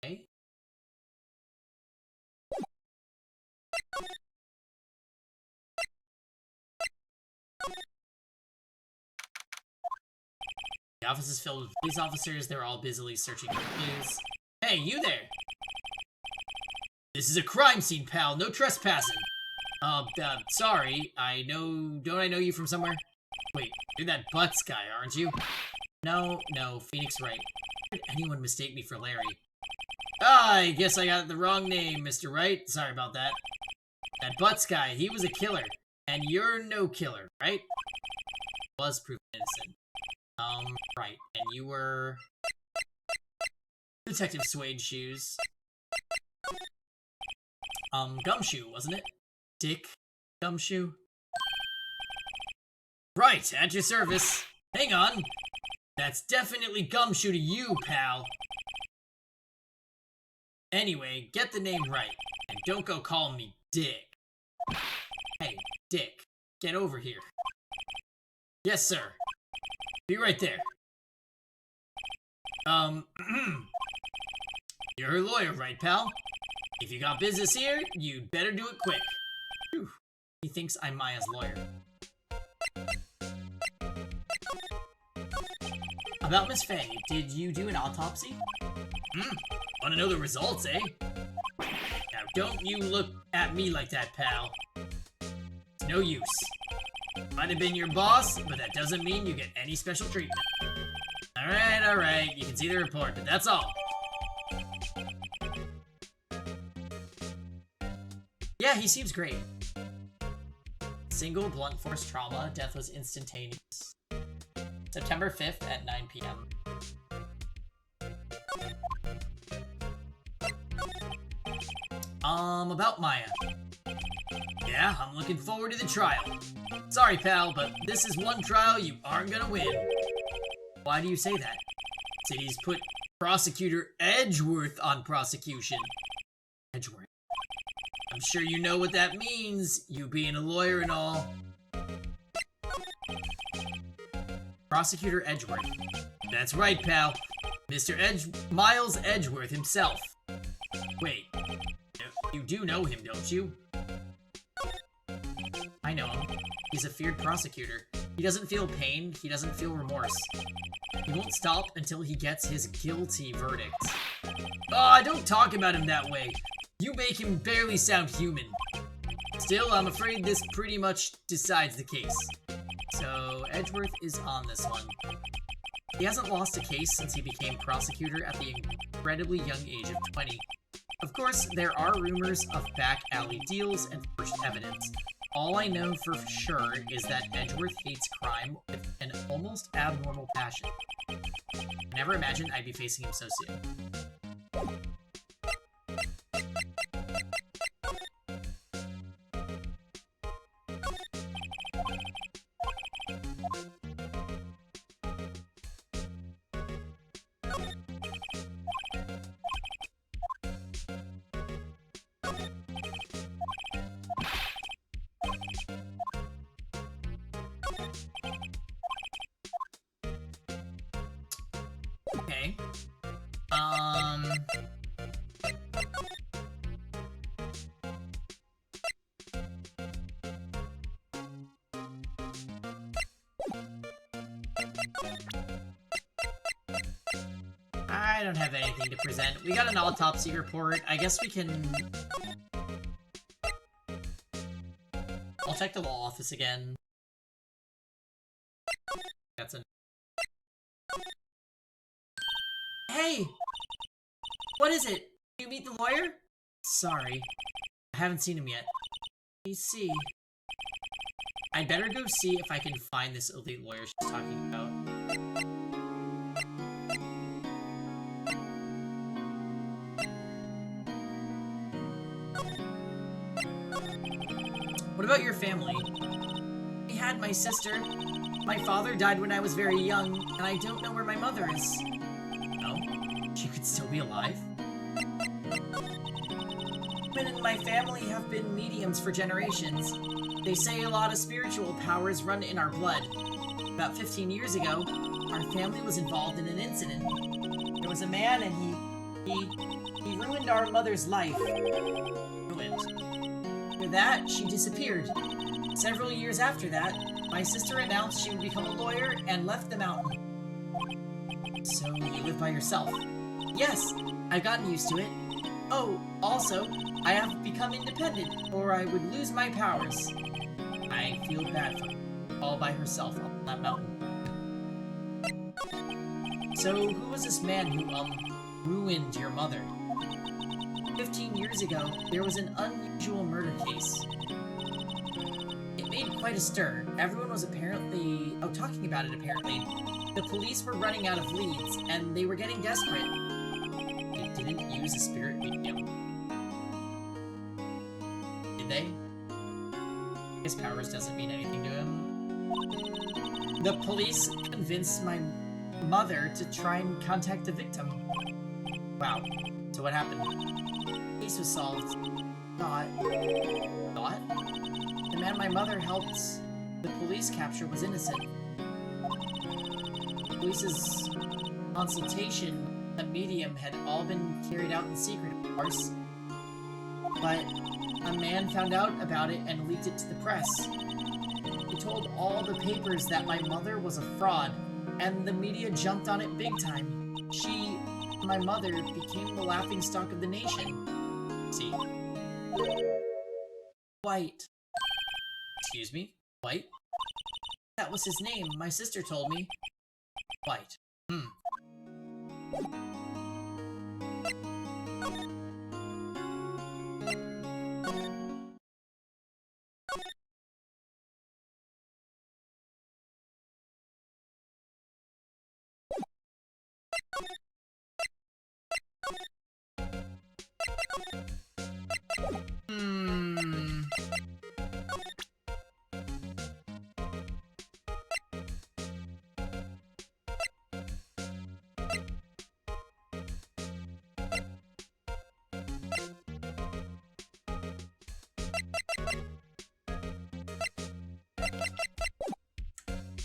Okay. The office is filled with police officers. They're all busily searching for clues. Hey, you there! This is a crime scene, pal. No trespassing. Sorry. Don't I know you from somewhere? Wait, you're that Butts guy, aren't you? No, Phoenix Wright. How could anyone mistake me for Larry? Ah, I guess I got the wrong name, Mr. Wright. Sorry about that. That Butts guy, he was a killer. And you're no killer, right? Was proven innocent. Right. And you were... Detective Suede Shoes. Gumshoe, wasn't it? Dick Gumshoe? Right, at your service. Hang on. That's definitely Gumshoe to you, pal. Anyway, get the name right. And don't go calling me Dick. Hey, Dick, get over here. Yes, sir. Be right there. You're her lawyer, right, pal? If you got business here, you'd better do it quick. Whew. He thinks I'm Maya's lawyer. About Miss Faye, did you do an autopsy? Wanna know the results, eh? Now don't you look at me like that, pal. It's no use. Might have been your boss, but that doesn't mean you get any special treatment. Alright, you can see the report, but that's all. Yeah, he seems great. Single blunt force trauma, death was instantaneous. September 5th at 9 p.m. About Maya. Yeah, I'm looking forward to the trial. Sorry, pal, but this is one trial you aren't gonna win. Why do you say that? City's put Prosecutor Edgeworth on prosecution. Edgeworth. I'm sure you know what that means, you being a lawyer and all. Prosecutor Edgeworth. That's right, pal. Mr. Miles Edgeworth himself. Wait, you do know him, don't you? I know him. He's a feared prosecutor. He doesn't feel pain, he doesn't feel remorse. He won't stop until he gets his guilty verdict. Don't talk about him that way. You make him barely sound human. Still, I'm afraid this pretty much decides the case. So, Edgeworth is on this one. He hasn't lost a case since he became prosecutor at the incredibly young age of 20. Of course, there are rumors of back alley deals and forged evidence. All I know for sure is that Edgeworth hates crime with an almost abnormal passion. I never imagined I'd be facing him so soon. Okay. I don't have anything to present. We got an autopsy report. I guess we can... I'll check the law office again. That's a... Hey! What is it? Did you meet the lawyer? Sorry. I haven't seen him yet. I see. I'd better go see if I can find this elite lawyer she's talking about. What about your family? I had my sister. My father died when I was very young, and I don't know where my mother is. No? She could still be alive? Women in my family have been mediums for generations. They say a lot of spiritual powers run in our blood. About 15 years ago, our family was involved in an incident. There was a man and he ruined our mother's life. Ruined. After that, she disappeared. Several years after that, my sister announced she would become a lawyer and left the mountain. So you live by yourself? Yes, I've gotten used to it. Oh, also, I have become independent, or I would lose my powers. I feel bad for her, all by herself on that mountain. So, who was this man who, ruined your mother? 15 years ago, there was an unusual murder case. It made quite a stir. Everyone was talking about it apparently. The police were running out of leads, and they were getting desperate. They didn't use a spirit medium. Did they? His powers doesn't mean anything to him. The police convinced my mother to try and contact the victim. Wow. So what happened? The case was solved. Thought? The man my mother helped the police capture was innocent. The police's consultation, a medium, had all been carried out in secret, of course. But a man found out about it and leaked it to the press. He told all the papers that my mother was a fraud, and the media jumped on it big time. My mother, became the laughingstock of the nation. See? White. Excuse me? White? That was his name. My sister told me. White.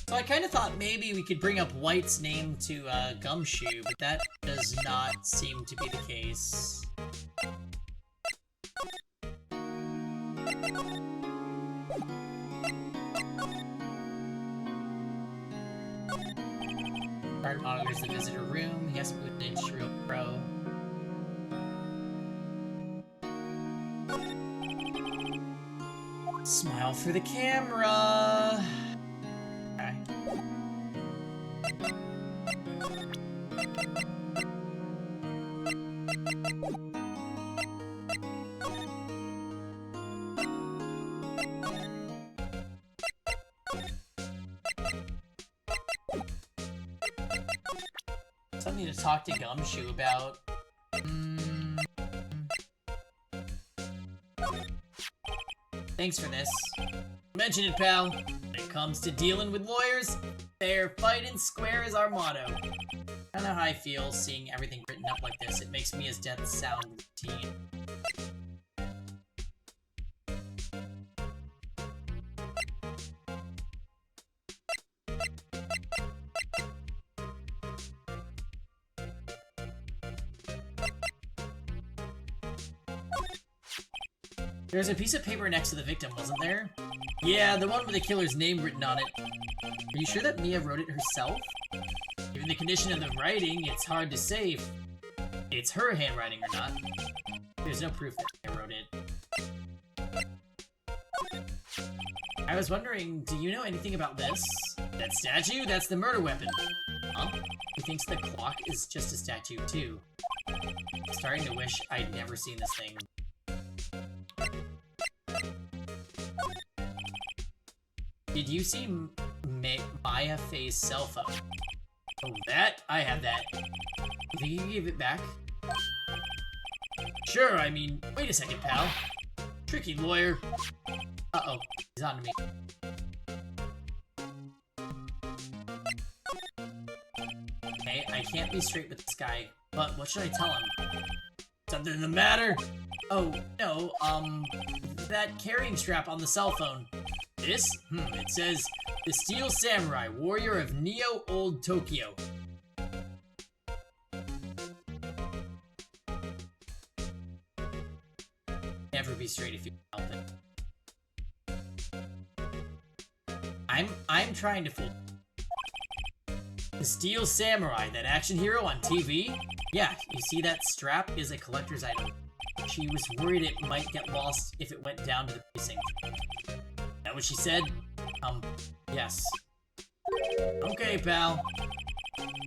So I kind of thought maybe we could bring up White's name to Gumshoe, but that does not seem to be the case. Guard monitors the visitor room. He hasn't moved an inch, real pro. Smile for the camera. Okay. Something to talk to Gumshoe about. Thanks for this. Mention it, pal. When it comes to dealing with lawyers, fair fight and square is our motto. I don't know how I feel seeing everything written up like this. It makes me as death sound routine. There's a piece of paper next to the victim, wasn't there? Yeah, the one with the killer's name written on it. Are you sure that Mia wrote it herself? Given the condition of the writing, it's hard to say if it's her handwriting or not. There's no proof that Mia wrote it. I was wondering, do you know anything about this? That statue? That's the murder weapon. Huh? He thinks the clock is just a statue, too. I'm starting to wish I'd never seen this thing. Did you see Maya Faye's cell phone? Oh, that? I have that. Think you can give it back? Sure, I mean, wait a second, pal. Tricky lawyer. Uh-oh, he's on to me. Okay, I can't be straight with this guy, but what should I tell him? Something the matter? Oh, no, that carrying strap on the cell phone. This? It says, the Steel Samurai, warrior of Neo Old Tokyo. Never be straight if you can help it. I'm trying to fool. The Steel Samurai, that action hero on TV? Yeah, you see that strap is a collector's item. She was worried it might get lost if it went down to the precinct. That what she said? Yes. Okay, pal.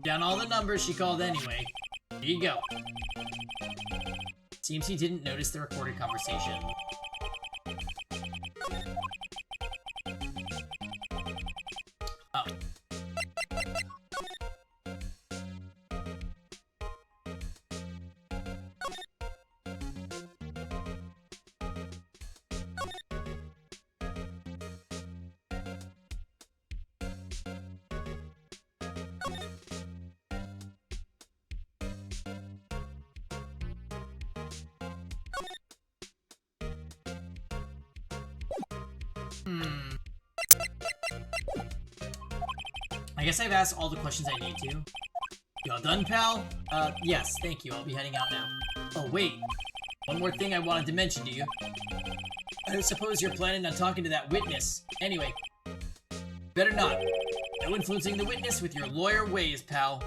Down all the numbers she called anyway. Here you go. Seems he didn't notice the recorded conversation. Oh. I guess I've asked all the questions I need to. You all done, pal? Yes, thank you. I'll be heading out now. Oh, wait. One more thing I wanted to mention to you. I suppose you're planning on talking to that witness. Anyway, better not. No influencing the witness with your lawyer ways, pal.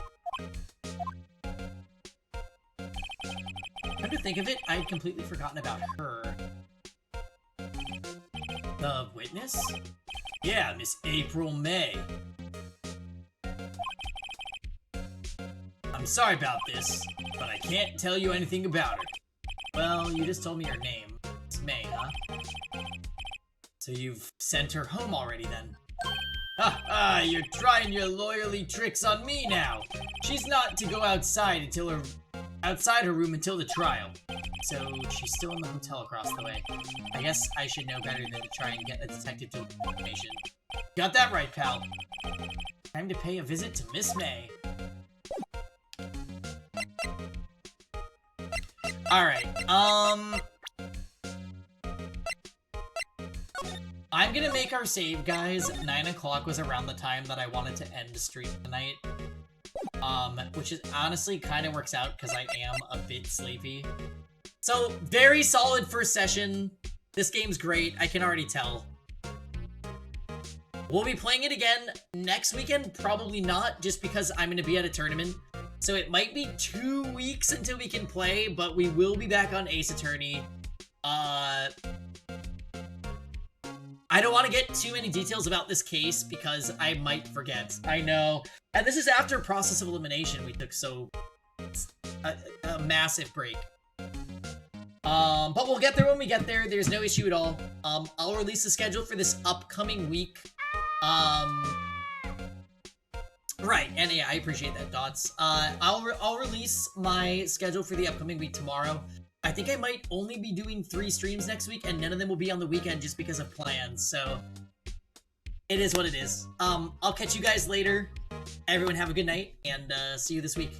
Come to think of it, I had completely forgotten about her. The witness? Yeah, Miss April May. I'm sorry about this, but I can't tell you anything about her. Well, you just told me her name. It's May, huh? So you've sent her home already then? Ha ha, you're trying your lawyerly tricks on me now. She's not to go outside her room until the trial. So she's still in the hotel across the way. I guess I should know better than to try and get a detective to information. Got that right, pal. Time to pay a visit to Miss May. Alright, I'm gonna make our save, guys. 9 o'clock was around the time that I wanted to end the stream tonight. Which is honestly kind of works out because I am a bit sleepy. So, very solid first session. This game's great, I can already tell. We'll be playing it again next weekend, probably not, just because I'm gonna be at a tournament. So it might be 2 weeks until we can play, but we will be back on Ace Attorney. I don't want to get too many details about this case because I might forget. I know. And this is after process of elimination. We took a massive break. But we'll get there when we get there. There's no issue at all. I'll release the schedule for this upcoming week. Right, and yeah, I appreciate that, Dots. I'll release my schedule for the upcoming week tomorrow. I think I might only be doing 3 streams next week, and none of them will be on the weekend just because of plans, so... It is what it is. I'll catch you guys later. Everyone have a good night, and see you this week.